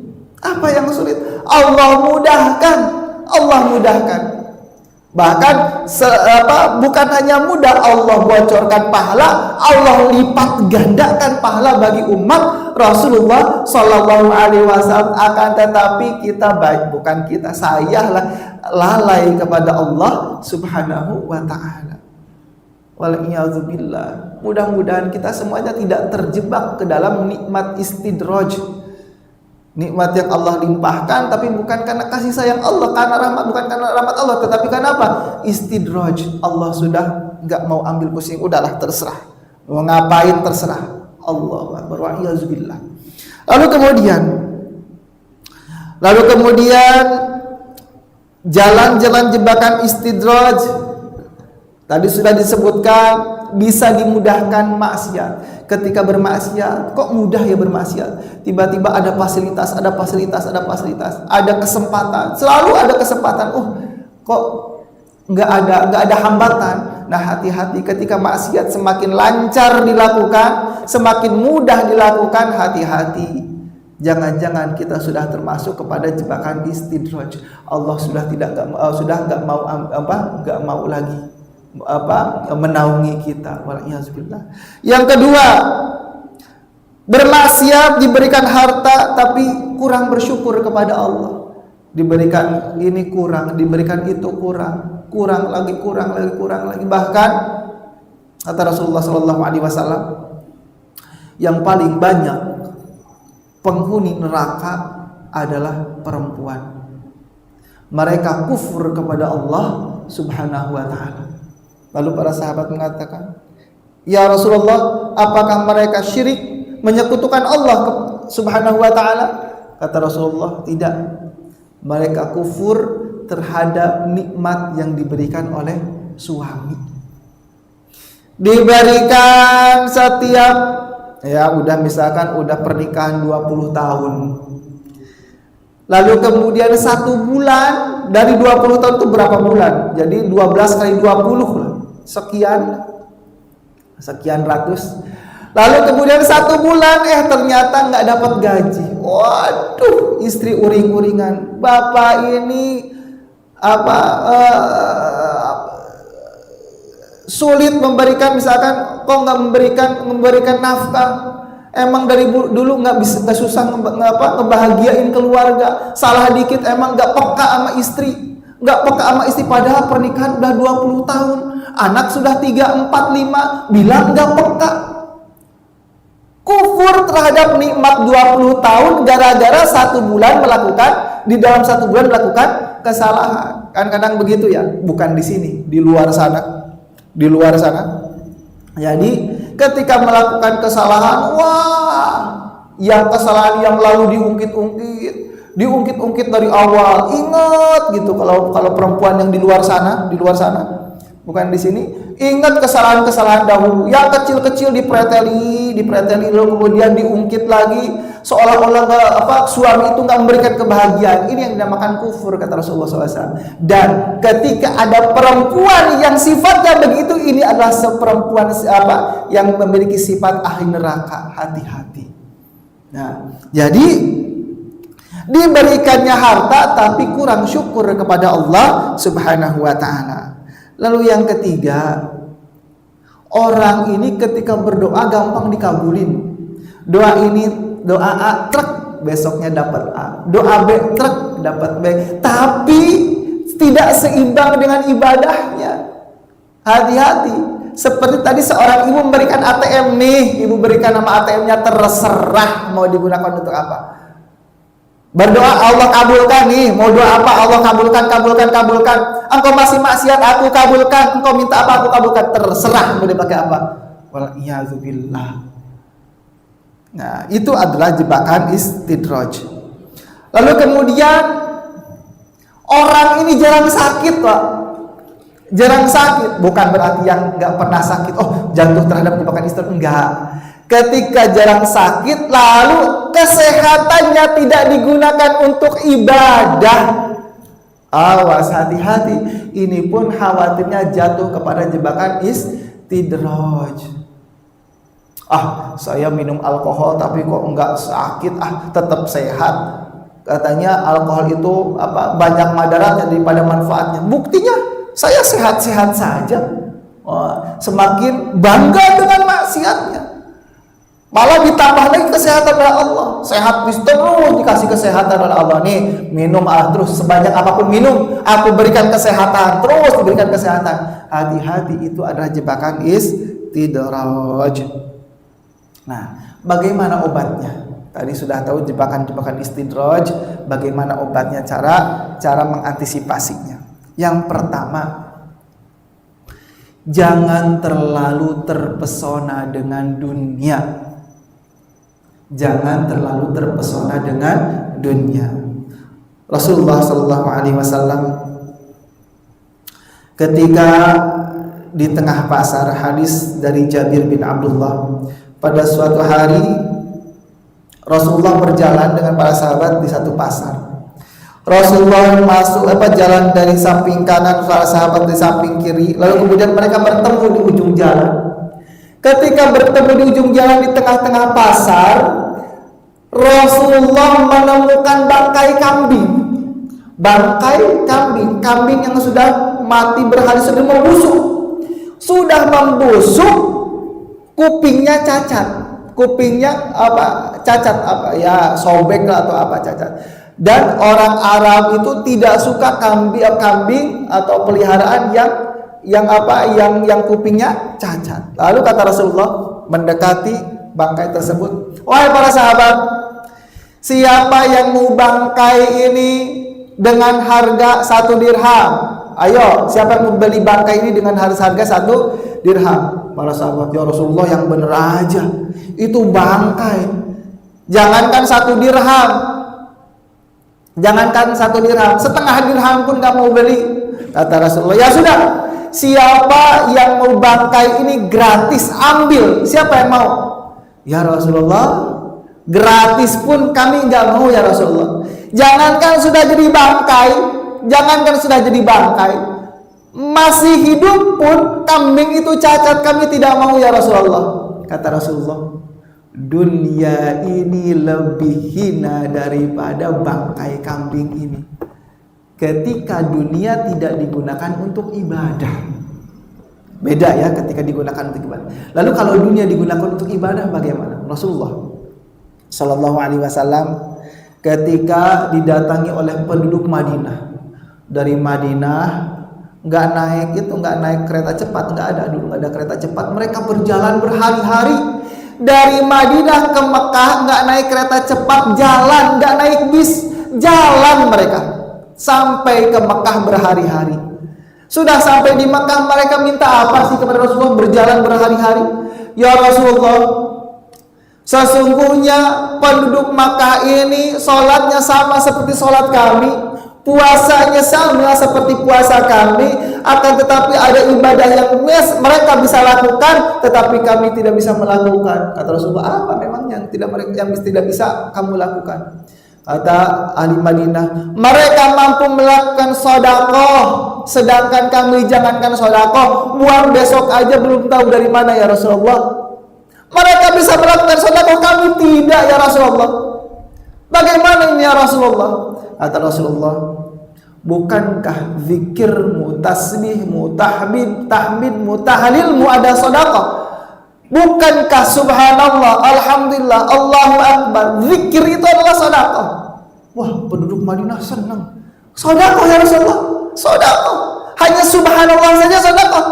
Allah mudahkan. Bahkan bukan hanya mudah, Allah bocorkan pahala, Allah lipat gandakan pahala bagi umat Rasulullah Sallallahu Alaihi Wasallam. Akan tetapi saya lalai kepada Allah Subhanahu wa taala. Wal'iyadzubillah. Mudah-mudahan kita semuanya tidak terjebak ke dalam nikmat istidraj. Nikmat yang Allah limpahkan, tapi bukan karena kasih sayang Allah, bukan karena rahmat Allah, tetapi karena apa? Istidraj. Allah sudah nggak mau ambil pusing, udahlah terserah, mau ngapain terserah. Allahu akbar, wa iyazubillah. Lalu kemudian jalan-jalan jebakan istidraj tadi sudah disebutkan, bisa dimudahkan maksiat. Ketika bermaksiat, kok mudah ya bermaksiat? Tiba-tiba ada fasilitas, ada kesempatan, selalu ada kesempatan. Kok nggak ada hambatan? Nah, hati-hati ketika maksiat semakin lancar dilakukan, semakin mudah dilakukan, hati-hati. Jangan-jangan kita sudah termasuk kepada jebakan istidraj. Allah sudah nggak mau lagi menaungi kita. Wal'iyazbillah. Yang kedua, bermaksiat, diberikan harta tapi kurang bersyukur kepada Allah. Diberikan ini kurang, diberikan itu kurang, kurang lagi. Bahkan kata Rasulullah SAW, yang paling banyak penghuni neraka adalah perempuan. Mereka kufur kepada Allah Subhanahu wa ta'ala. Lalu para sahabat mengatakan, "Ya Rasulullah, apakah mereka syirik, menyekutukan Allah Subhanahu wa ta'ala?" Kata Rasulullah, "Tidak. Mereka kufur terhadap nikmat yang diberikan oleh suami." Diberikan setiap, ya udah misalkan udah pernikahan 20 tahun. Lalu kemudian 1 bulan dari 20 tahun itu berapa bulan? Jadi 12 kali 20 lah. Sekian ratus. Lalu kemudian 1 bulan ternyata nggak dapat gaji. Waduh, istri uring-uringan. Bapak ini sulit memberikan, misalkan kok nggak memberikan nafkah. Emang dari dulu nggak susah ngebahagiain keluarga. Salah dikit emang nggak peka sama istri. Padahal pernikahan udah 20 tahun. Anak sudah 3, 4, 5. Bilang nggak peka. Kufur terhadap nikmat 20 tahun gara-gara 1 bulan di dalam 1 bulan melakukan kesalahan. Kan kadang begitu ya. Bukan di sini, di luar sana. Jadi ketika melakukan kesalahan, yang kesalahan yang lalu diungkit dari awal. Ingat gitu, kalau perempuan yang di luar sana, bukan di sini. Ingat kesalahan-kesalahan dahulu, yang kecil-kecil dipreteli lalu kemudian diungkit lagi, seolah-olah suami itu nggak memberikan kebahagiaan. Ini yang dinamakan kufur, kata Rasulullah SAW. Dan ketika ada perempuan yang sifatnya begitu, ini adalah seperempuan yang memiliki sifat ahli neraka. Hati-hati. Nah, jadi diberikannya harta tapi kurang syukur kepada Allah Subhanahu wa ta'ala. Lalu yang ketiga, orang ini ketika berdoa gampang dikabulin. Doa A truk, besoknya dapat A. Doa B truk, dapat B. Tapi tidak seimbang dengan ibadahnya. Hati-hati. Seperti tadi seorang ibu memberikan ATM nih, ibu berikan nama ATM-nya, terserah mau digunakan untuk apa. Berdoa Allah kabulkan nih, mau doa apa Allah kabulkan. Engkau masih maksiat, aku kabulkan. Engkau minta apa, aku kabulkan. Terserah mau dipakai apa. Wal'iyadzubillah. Nah, itu adalah jebakan istidraj. Lalu kemudian orang ini jarang sakit, Pak. Jarang sakit, bukan berarti yang nggak pernah sakit, jatuh terhadap jebakan istidraj, enggak. Ketika jarang sakit, lalu kesehatannya tidak digunakan untuk ibadah. Awas, hati-hati. Ini pun khawatirnya jatuh kepada jebakan istidraj. Saya minum alkohol tapi kok enggak sakit, tetap sehat. Katanya alkohol itu banyak madaratnya daripada manfaatnya. Buktinya saya sehat-sehat saja. Semakin bangga dengan maksiatnya. Malah ditambah lagi kesehatan oleh Allah. Sehat terus dikasih kesehatan oleh Allah. Nih, minum terus sebanyak apapun minum, aku berikan kesehatan, terus diberikan kesehatan. Hati-hati, itu adalah jebakan istidraj. Nah, bagaimana obatnya? Tadi sudah tahu jebakan-jebakan istidraj, bagaimana obatnya, cara mengantisipasinya. Yang pertama, jangan terlalu terpesona dengan dunia. Jangan terlalu terpesona dengan dunia. Rasulullah SAW ketika di tengah pasar, hadis dari Jabir bin Abdullah, pada suatu hari Rasulullah berjalan dengan para sahabat di satu pasar. Rasulullah masuk jalan dari samping kanan, para sahabat di samping kiri, lalu kemudian mereka bertemu di ujung jalan. Ketika bertemu di ujung jalan di tengah-tengah pasar, Rasulullah menemukan bangkai kambing. Kambing yang sudah mati berhari, sudah membusuk. Kupingnya cacat. kupingnya cacat ya sobek lah atau apa cacat. Dan orang Arab itu tidak suka kambing atau peliharaan yang kupingnya cacat. Lalu kata Rasulullah mendekati bangkai tersebut, wahai para sahabat, siapa yang mau bangkai ini dengan harga 1 dirham? Ayo, siapa yang mau beli bangkai ini dengan harga 1 dirham? Para sahabat, ya Rasulullah yang bener aja, itu bangkai, jangankan 1 dirham, setengah dirham pun gak mau beli. Kata Rasulullah, ya sudah, siapa yang mau bangkai ini gratis ambil. Siapa yang mau? Ya Rasulullah, gratis pun kami gak mau ya Rasulullah. Jangankan sudah jadi bangkai, masih hidup pun kambing itu cacat kami tidak mau ya Rasulullah. Kata Rasulullah, dunia ini lebih hina daripada bangkai kambing ini ketika dunia tidak digunakan untuk ibadah. Beda ya ketika digunakan untuk ibadah. Lalu kalau dunia digunakan untuk ibadah bagaimana? Rasulullah Shallallahu Alaihi Wasallam ketika didatangi oleh penduduk Madinah, dari Madinah nggak naik kereta cepat, nggak ada kereta cepat. Mereka berjalan berhari-hari dari Madinah ke Mekah, nggak naik kereta cepat, jalan, nggak naik bis, jalan mereka sampai ke Mekah berhari-hari. Sudah sampai di Mekah, mereka minta apa sih kepada Rasulullah? Berjalan berhari-hari. Ya Rasulullah, sesungguhnya penduduk Makkah ini sholatnya sama seperti sholat kami, puasanya sama seperti puasa kami, akan tetapi ada ibadah yang mereka bisa lakukan tetapi kami tidak bisa melakukan. Kata Rasulullah, apa memang yang tidak bisa kamu lakukan? Kata ahli Madinah, mereka mampu melakukan sedekah, sedangkan kami jangankan sedekah, uang besok aja belum tahu dari mana ya Rasulullah. Mereka bisa melakukan sedekah, kami tidak ya Rasulullah. Bagaimana ini ya Rasulullah? Kata Rasulullah, bukankah zikirmu, tasbihmu, tahmidmu, tahlilmu ada sedekah? Bukankah subhanallah, alhamdulillah, Allahu akbar, zikir itu adalah sedekah? Wah, penduduk Madinah senang. Sedekah ya Rasulullah, sedekah. Hanya subhanallah saja sedekah.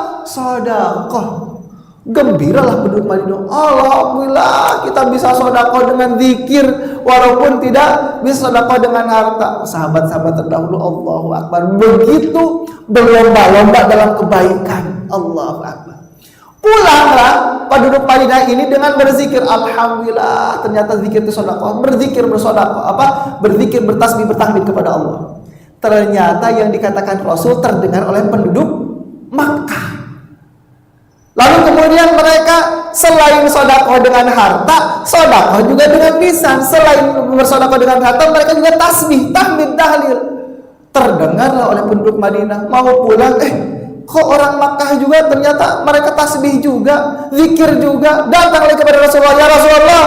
Gembiralah penduduk Madinah. Alhamdulillah, kita bisa sedekah dengan zikir walaupun tidak bisa sedekah dengan harta. Sahabat-sahabat terdahulu, Allahu akbar, begitu berlomba-lomba dalam kebaikan. Allahu akbar. Pulanglah penduduk Madinah ini dengan berzikir. Alhamdulillah, ternyata zikir itu sedekah. Berzikir bersedekah, berzikir, bertasbih, bertahmid kepada Allah. Ternyata yang dikatakan Rasul terdengar oleh penduduk Makkah. Lalu kemudian mereka selain sedekah dengan harta, sedekah juga dengan lisan. Selain bersedekah dengan harta, mereka juga tasbih, tahmid, tahlil. Terdengarlah oleh penduduk Madinah. Mau pulang, kok orang Makkah juga ternyata mereka tasbih juga, zikir juga. Datang lagi kepada Rasulullah, ya Rasulullah,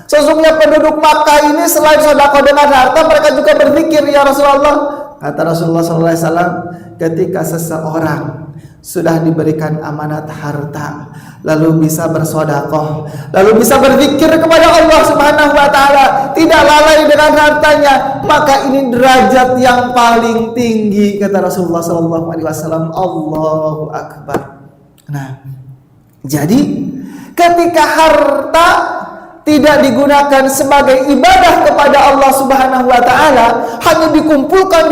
sesungguhnya penduduk Makkah ini selain sedekah dengan harta, mereka juga berzikir ya Rasulullah. Kata Rasulullah SAW, ketika seseorang sudah diberikan amanat harta, lalu bisa bersedekah, lalu bisa berzikir kepada Allah Subhanahu wa taala, tidak lalai dengan hartanya, maka ini derajat yang paling tinggi, kata Rasulullah sallallahu alaihi wasallam. Allahu akbar. Nah, jadi ketika harta tidak digunakan sebagai ibadah kepada Allah Subhanahu wa taala, hanya dikumpulkan,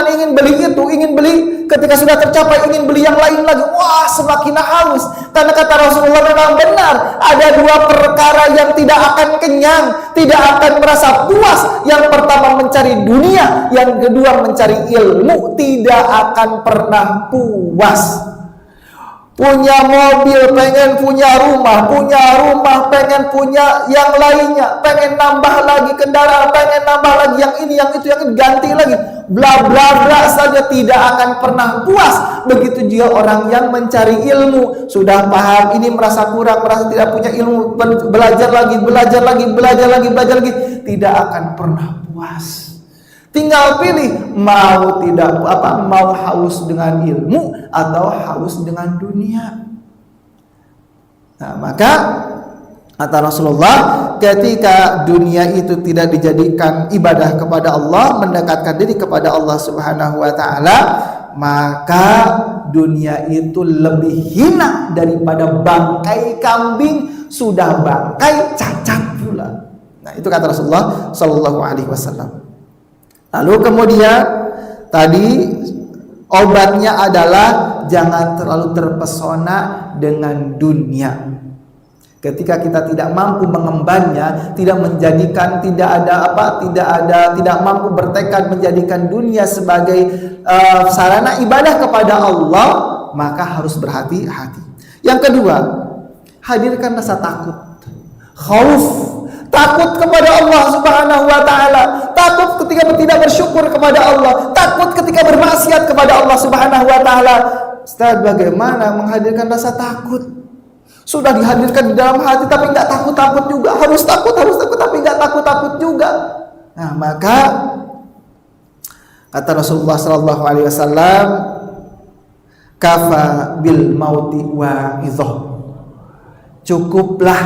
ingin beli itu, ingin beli, ketika sudah tercapai ingin beli yang lain lagi. Wah, semakin haus. Karena kata Rasulullah memang benar, ada 2 perkara yang tidak akan kenyang, tidak akan merasa puas. Yang pertama mencari dunia, yang kedua mencari ilmu, tidak akan pernah puas. Punya mobil, pengen punya rumah, pengen punya yang lainnya, pengen nambah lagi kendaraan, pengen nambah lagi yang ini, yang itu, yang ini, ganti lagi, bla bla bla saja, tidak akan pernah puas. Begitu juga orang yang mencari ilmu, sudah paham ini, merasa kurang, merasa tidak punya ilmu, belajar lagi, tidak akan pernah puas. Tinggal pilih mau haus dengan ilmu atau haus dengan dunia. Nah, maka Kata Rasulullah, ketika dunia itu tidak dijadikan ibadah kepada Allah, mendekatkan diri kepada Allah Subhanahu wa taala, maka dunia itu lebih hina daripada bangkai kambing sudah bangkai cacat pula. Nah, itu kata Rasulullah sallallahu alaihi wasallam. Lalu kemudian tadi obatnya adalah jangan terlalu terpesona dengan dunia. Ketika kita tidak mampu mengembannya, tidak mampu bertekad menjadikan dunia sebagai sarana ibadah kepada Allah, maka harus berhati-hati. Yang kedua, hadirkan rasa takut, khauf, takut kepada Allah Subhanahu wa taala, takut ketika tidak bersyukur kepada Allah, takut ketika bermaksiat kepada Allah Subhanahu wa taala. Ustaz, bagaimana menghadirkan rasa takut? Sudah dihadirkan di dalam hati tapi nggak takut-takut juga. Harus takut tapi nggak takut-takut juga. Nah, maka kata Rasulullah sallallahu alaihi wasallam, kafa bil mauti wa'idhah. Cukuplah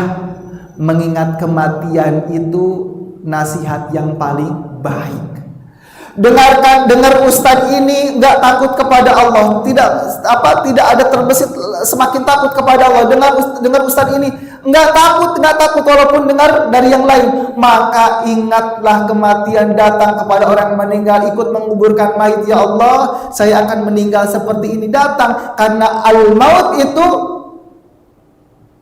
mengingat kematian itu nasihat yang paling baik. Dengar ustaz ini nggak takut kepada Allah, tidak ada terbesit semakin takut kepada Allah. Dengar ustaz ini nggak takut walaupun dengar dari yang lain, maka ingatlah kematian datang kepada orang meninggal, ikut menguburkan mayit. Ya Allah, saya akan meninggal seperti ini, datang karena al-maut itu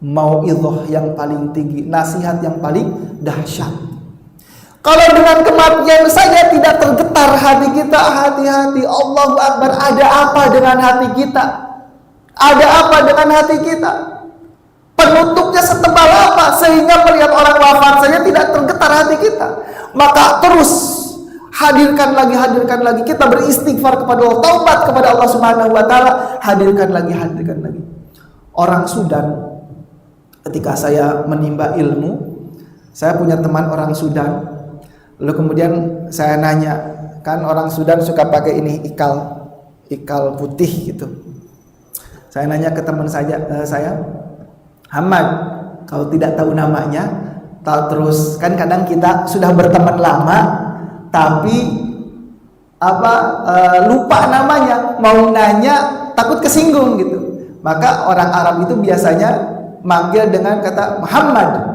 mau'izah yang paling tinggi, nasihat yang paling dahsyat. Kalau dengan kematian saja tidak tergetar hati kita, hati-hati, Allahu Akbar, ada apa dengan hati kita? Ada apa dengan hati kita? Penutupnya setebal apa sehingga melihat orang wafat saja tidak tergetar hati kita? Maka terus hadirkan lagi, kita beristighfar kepada Allah, taubat kepada Allah Subhanahu wa taala, hadirkan lagi. Orang Sudan, ketika saya menimba ilmu, saya punya teman orang Sudan. Lalu kemudian saya nanya, kan orang Sudan suka pakai ini ikal putih gitu. Saya nanya ke teman saya, Hamad, kalau tidak tahu namanya, terus kan kadang kita sudah berteman lama, tapi lupa namanya, mau nanya takut kesinggung gitu. Maka orang Arab itu biasanya manggil dengan kata Muhammad.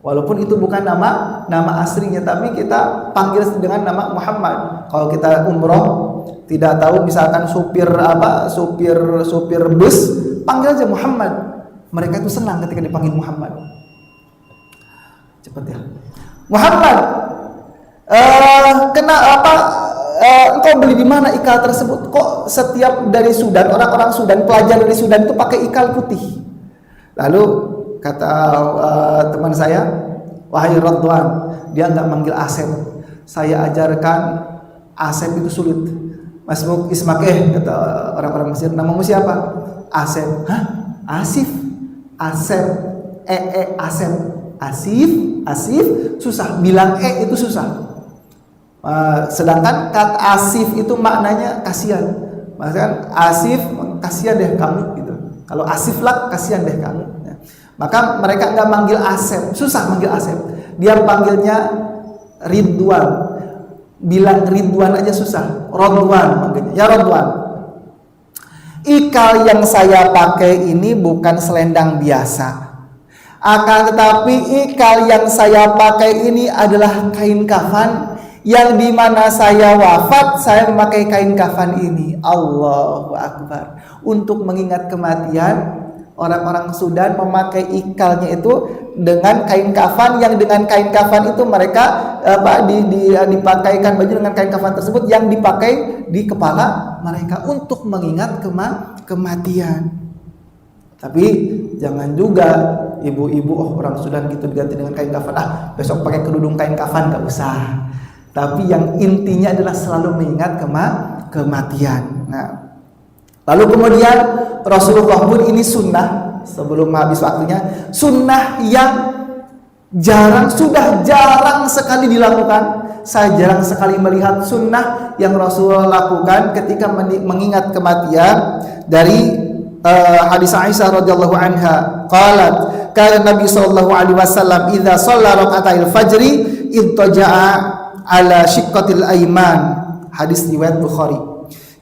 Walaupun itu bukan nama aslinya, tapi kita panggil dengan nama Muhammad. Kalau kita umroh tidak tahu misalkan supir bus, panggil aja Muhammad. Mereka itu senang ketika dipanggil Muhammad. Cepat ya. Muhammad, engkau beli di mana ikal tersebut? Kok setiap dari Sudan, orang-orang Sudan, pelajar dari Sudan itu pakai ikal putih? Lalu kata teman saya, wahai Radwan, dia nggak manggil Asep. Saya ajarkan Asep itu sulit. Mas Ismakeh, kata orang-orang Mesir, namamu siapa? Asep. Hah? Asif. Asep. Asep. Asif susah. Bilang itu susah. Sedangkan kata Asif itu maknanya kasihan. Maksudnya Asif, kasihan deh kamu gitu. Kalau Asif lah, kasihan deh kamu. Maka mereka nggak manggil Asep, susah manggil Asep. Dia panggilnya Ridwan. Bilang Ridwan aja susah. Rodwan manggilnya. Ya Rodwan. Ikal yang saya pakai ini bukan selendang biasa. Akan tetapi ikal yang saya pakai ini adalah kain kafan, yang dimana saya wafat, saya memakai kain kafan ini. Allahu Akbar. Untuk mengingat kematian, orang-orang Sudan memakai ikalnya itu dengan kain kafan, yang dengan kain kafan itu mereka dipakaikan baju dengan kain kafan tersebut yang dipakai di kepala mereka untuk mengingat kematian. Tapi jangan juga ibu-ibu orang Sudan gitu diganti dengan kain kafan. Besok pakai kerudung kain kafan, nggak usah. Tapi yang intinya adalah selalu mengingat kematian. Nah, lalu kemudian Rasulullah pun ini sunnah, sebelum habis waktunya, sunnah yang sudah jarang sekali dilakukan. Saya jarang sekali melihat sunnah yang Rasulullah lakukan ketika mengingat kematian. Dari hadis Aisyah radhiyallahu anha, qalat karena Nabi sallallahu alaihi wasallam idza shalla raka'atil fajri ittaja'a ala shiqqatil aiman. Hadis riwayat Bukhari.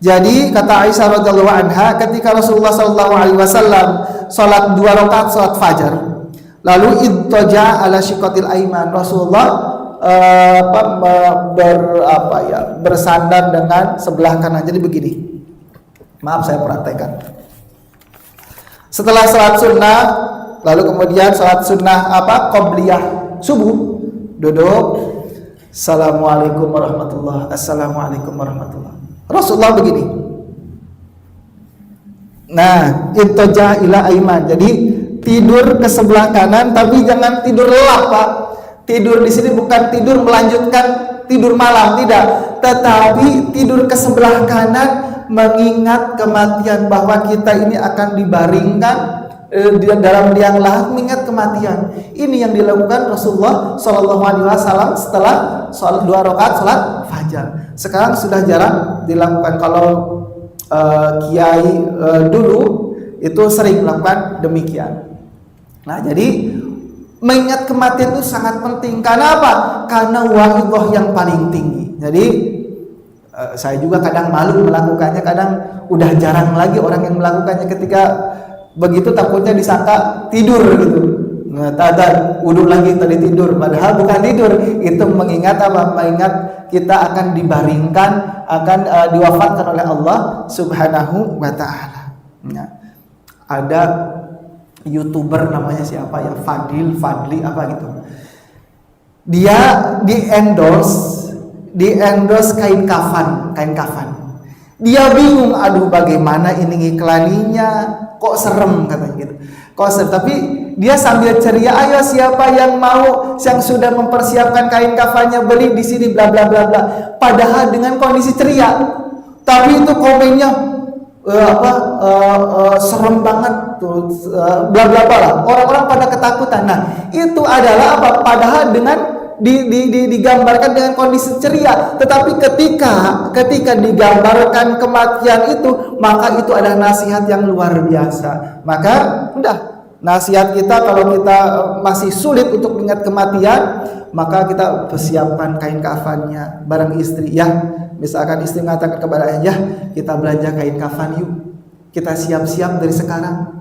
Jadi kata Aisyah radhiyallahu anha, ketika Rasulullah sallallahu alaihi wasallam salat 2 rakaat salat fajar, lalu ittaja'a ala shiqqatil aiman, Rasulullah bersandar dengan sebelah kanan. Jadi begini. Maaf saya praktekkan. Setelah salat sunnah, lalu kemudian salat sunnah qabliyah subuh, duduk, assalamualaikum warahmatullah, assalamualaikum warahmatullah. Rasulullah begini. Nah, ittaja ila aiman. Jadi tidur ke sebelah kanan, tapi jangan tidur lelap, Pak. Tidur di sini bukan tidur melanjutkan tidur malam, tidak, tetapi tidur ke sebelah kanan mengingat kematian, bahwa kita ini akan dibaringkan dalam liang lahat, mengingat kematian. Ini yang dilakukan Rasulullah Shallallahu Alaihi Wasallam setelah sholat 2 rakaat sholat fajar. Sekarang sudah jarang dilakukan. Kalau kiai dulu itu sering melakukan demikian. Nah, jadi mengingat kematian itu sangat penting. Karena apa? Karena wa'idhah yang paling tinggi. Jadi saya juga kadang malu melakukannya, kadang udah jarang lagi orang yang melakukannya. Ketika begitu takutnya disangka tidur gitu. Nah, uduk lagi tadi tidur, padahal bukan tidur. Itu mengingat apa? Mengingat kita akan dibaringkan, akan diwafatkan oleh Allah Subhanahu wa taala. Nah, ada YouTuber namanya siapa ya, Fadli apa gitu, dia di endorse kain kafan. Dia bingung, aduh bagaimana ini ngiklaninya, kok serem katanya gitu, kok serem. Tapi dia sambil ceria, ayo siapa yang mau, yang sudah mempersiapkan kain kafannya, beli di sini bla bla bla bla. Padahal dengan kondisi ceria, tapi itu komennya serem banget tuh, bla bla bla lah. Orang-orang pada ketakutan. Nah, itu adalah apa? Padahal dengan digambarkan dengan kondisi ceria, tetapi ketika digambarkan kematian itu, maka itu ada nasihat yang luar biasa. Maka udah, nasihat kita kalau kita masih sulit untuk mengingat kematian, maka kita persiapkan kain kafannya. Barang istri ya, misalkan istri mengatakan kepada ayah, kita belanja kain kafan yuk, kita siap-siap dari sekarang,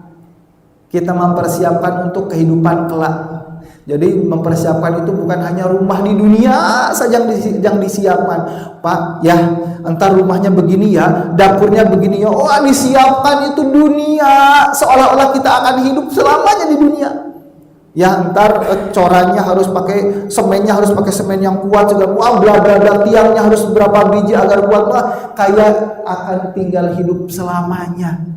kita mempersiapkan untuk kehidupan kelak. Jadi mempersiapkan itu bukan hanya rumah di dunia saja yang disiapkan, Pak ya, entar rumahnya begini ya, dapurnya begini ya, oh disiapkan itu dunia, seolah-olah kita akan hidup selamanya di dunia. Ya, entar corannya harus pakai semennya, harus pakai semen yang kuat juga, wah bla bla bla, tiangnya harus berapa biji agar kuat, wah kayak akan tinggal hidup selamanya.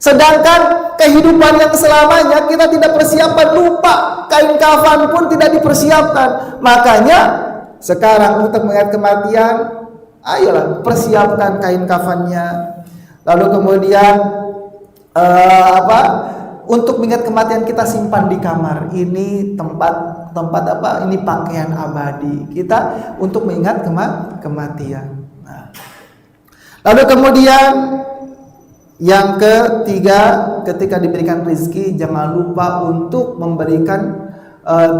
Sedangkan kehidupan yang selamanya kita tidak persiapkan, lupa, kain kafan pun tidak dipersiapkan. Makanya sekarang untuk mengingat kematian, ayolah persiapkan kain kafannya. Lalu kemudian untuk mengingat kematian kita simpan di kamar. Ini tempat apa? Ini pakaian abadi kita untuk mengingat kematian. Nah. Lalu kemudian yang ketiga, ketika diberikan rezeki, jangan lupa untuk memberikan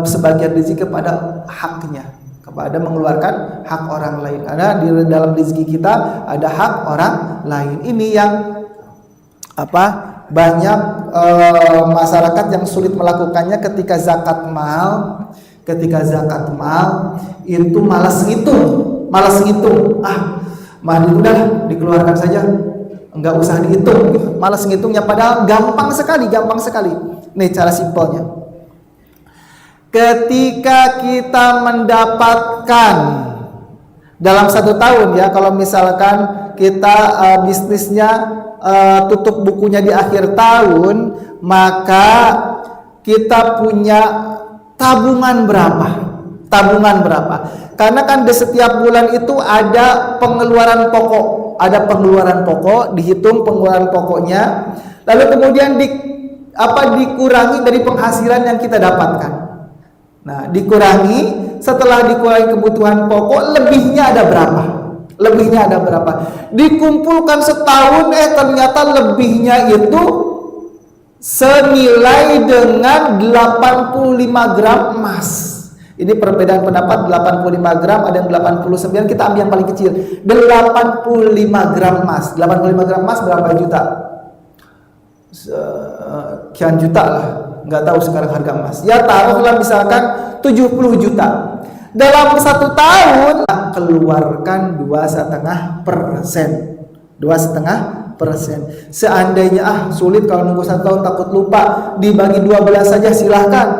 sebagian rezeki kepada haknya, kepada mengeluarkan hak orang lain. Karena di dalam rezeki kita ada hak orang lain. Ini yang banyak masyarakat yang sulit melakukannya ketika zakat mal. Ketika zakat mal itu malas ngitung. Mah udah dikeluarkan saja, enggak usah dihitung, malas ngitungnya, padahal gampang sekali. Nih cara simpelnya. Ketika kita mendapatkan dalam 1 tahun ya, kalau misalkan kita bisnisnya tutup bukunya di akhir tahun, maka kita punya tabungan berapa? Karena kan di setiap bulan itu ada pengeluaran pokok, dihitung pengeluaran pokoknya, lalu kemudian dikurangi dari penghasilan yang kita dapatkan. Nah, setelah dikurangi kebutuhan pokok, lebihnya ada berapa? Dikumpulkan setahun, ternyata lebihnya itu senilai dengan 85 gram emas. Ini perbedaan pendapat, 85 gram, ada yang 89, kita ambil yang paling kecil. 85 gram emas. 85 gram emas berapa juta? Sekian juta lah. Nggak tahu sekarang harga emas. Ya taruhlah misalkan 70 juta. Dalam 1 tahun keluarkan 2,5%. 2,5%. Seandainya sulit kalau nunggu 1 tahun takut lupa, dibagi 12 saja silahkan.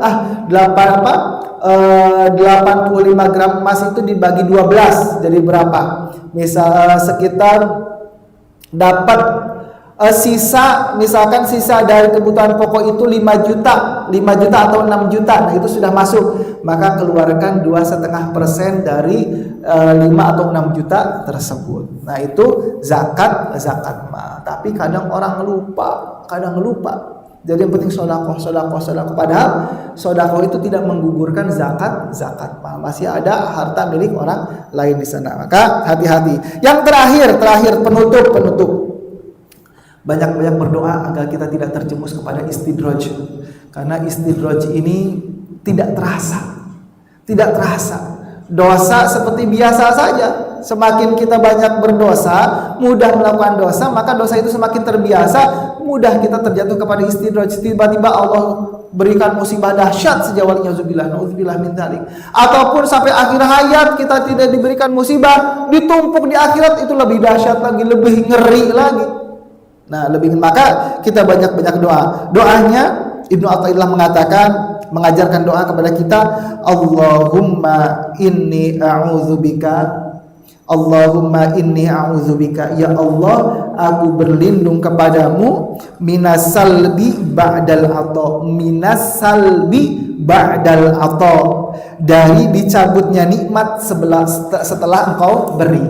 85 gram emas itu dibagi 12 jadi berapa? Misal sekitar dapat sisa, misalkan sisa dari kebutuhan pokok itu 5 juta atau 6 juta. Nah, itu sudah masuk. Maka keluarkan 2,5% dari 5 atau 6 juta tersebut. Nah, itu zakat mal. Tapi kadang orang lupa. Jadi yang penting sodakoh. Padahal sodakoh itu tidak menggugurkan zakat mal. Masih ada harta milik orang lain di sana. Maka hati-hati. Yang terakhir penutup. Banyak-banyak berdoa agar kita tidak terjerumus kepada istidraj. Karena istidraj ini tidak terasa. Dosa seperti biasa saja. Semakin kita banyak berdosa, mudah melakukan dosa, maka dosa itu semakin terbiasa, mudah kita terjatuh kepada istidraj. Tiba-tiba Allah berikan musibah dahsyat sejak waliyahzubillah, nauzubillah min dzalik. Ataupun sampai akhir hayat kita tidak diberikan musibah, ditumpuk di akhirat, itu lebih dahsyat lagi, lebih ngeri lagi. Nah, maka kita banyak-banyak doa. Doanya Ibnu Athaillah mengajarkan doa kepada kita, Allahumma inni a'udzubika, ya Allah, aku berlindung kepadamu minasalbi ba'dal ata, dari dicabutnya nikmat setelah engkau beri.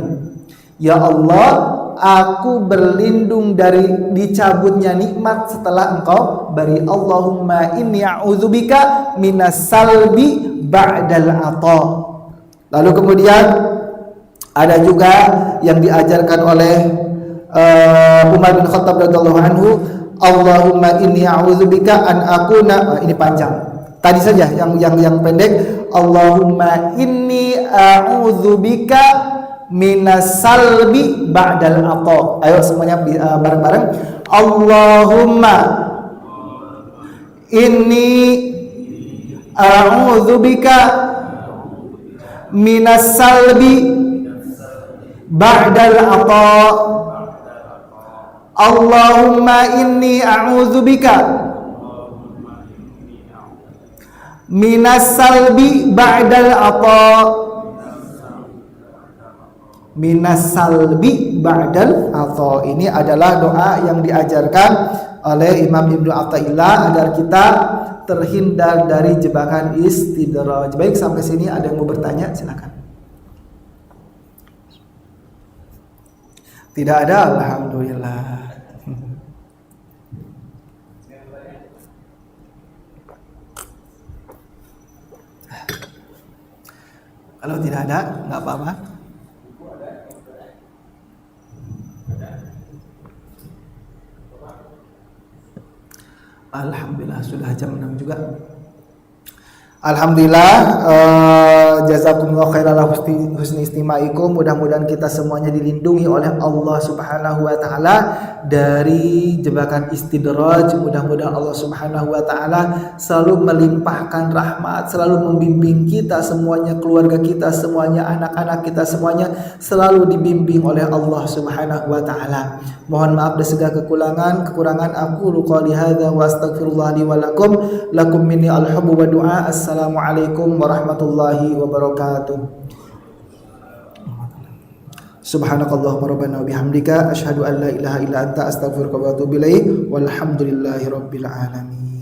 Ya Allah, aku berlindung dari dicabutnya nikmat setelah engkau beri. Allahumma inni a'udzubika minasalbi ba'dal ata. Lalu kemudian ada juga yang diajarkan oleh Umar bin Khattab radhiyallahu anhu, Allahumma inni a'udzubika an akuna, ini panjang. Tadi saja yang pendek, Allahumma inni a'udzubika minasalbi ba'dal ata. Ayo semuanya bareng-bareng. Allahumma inni a'udzubika minasalbi ba'dal ata. Allahumma inni a'udzubika minasalbi ba'dal ata. Minasalbi ba'dal ata. Ini adalah doa yang diajarkan oleh Imam Ibnu Athaillah agar kita terhindar dari jebakan istidraj. Baik, sampai sini ada yang mau bertanya? Silakan. Tidak ada, alhamdulillah. Kalau tidak ada, nggak apa-apa. Alhamdulillah sudah jam 6 juga. Alhamdulillah, jazakumullah khairan husni istimaikum. Mudah-mudahan kita semuanya dilindungi oleh Allah Subhanahu wa taala dari jebakan istidraj. Mudah-mudahan Allah Subhanahu wa taala selalu melimpahkan rahmat, selalu membimbing kita semuanya, keluarga kita semuanya, anak-anak kita semuanya selalu dibimbing oleh Allah Subhanahu wa taala. Mohon maaf dari segala kekurangan aku qouli hadza wa astaghfirullah li wa lakum minni al-hubbu wa du'a. Assalamualaikum warahmatullahi wabarakatuh. Subhanakallahumma rabbana wa bihamdika asyhadu an la ilaha illa anta astaghfiruka wa atubu ilaik. Walhamdulillahi rabbil alamin.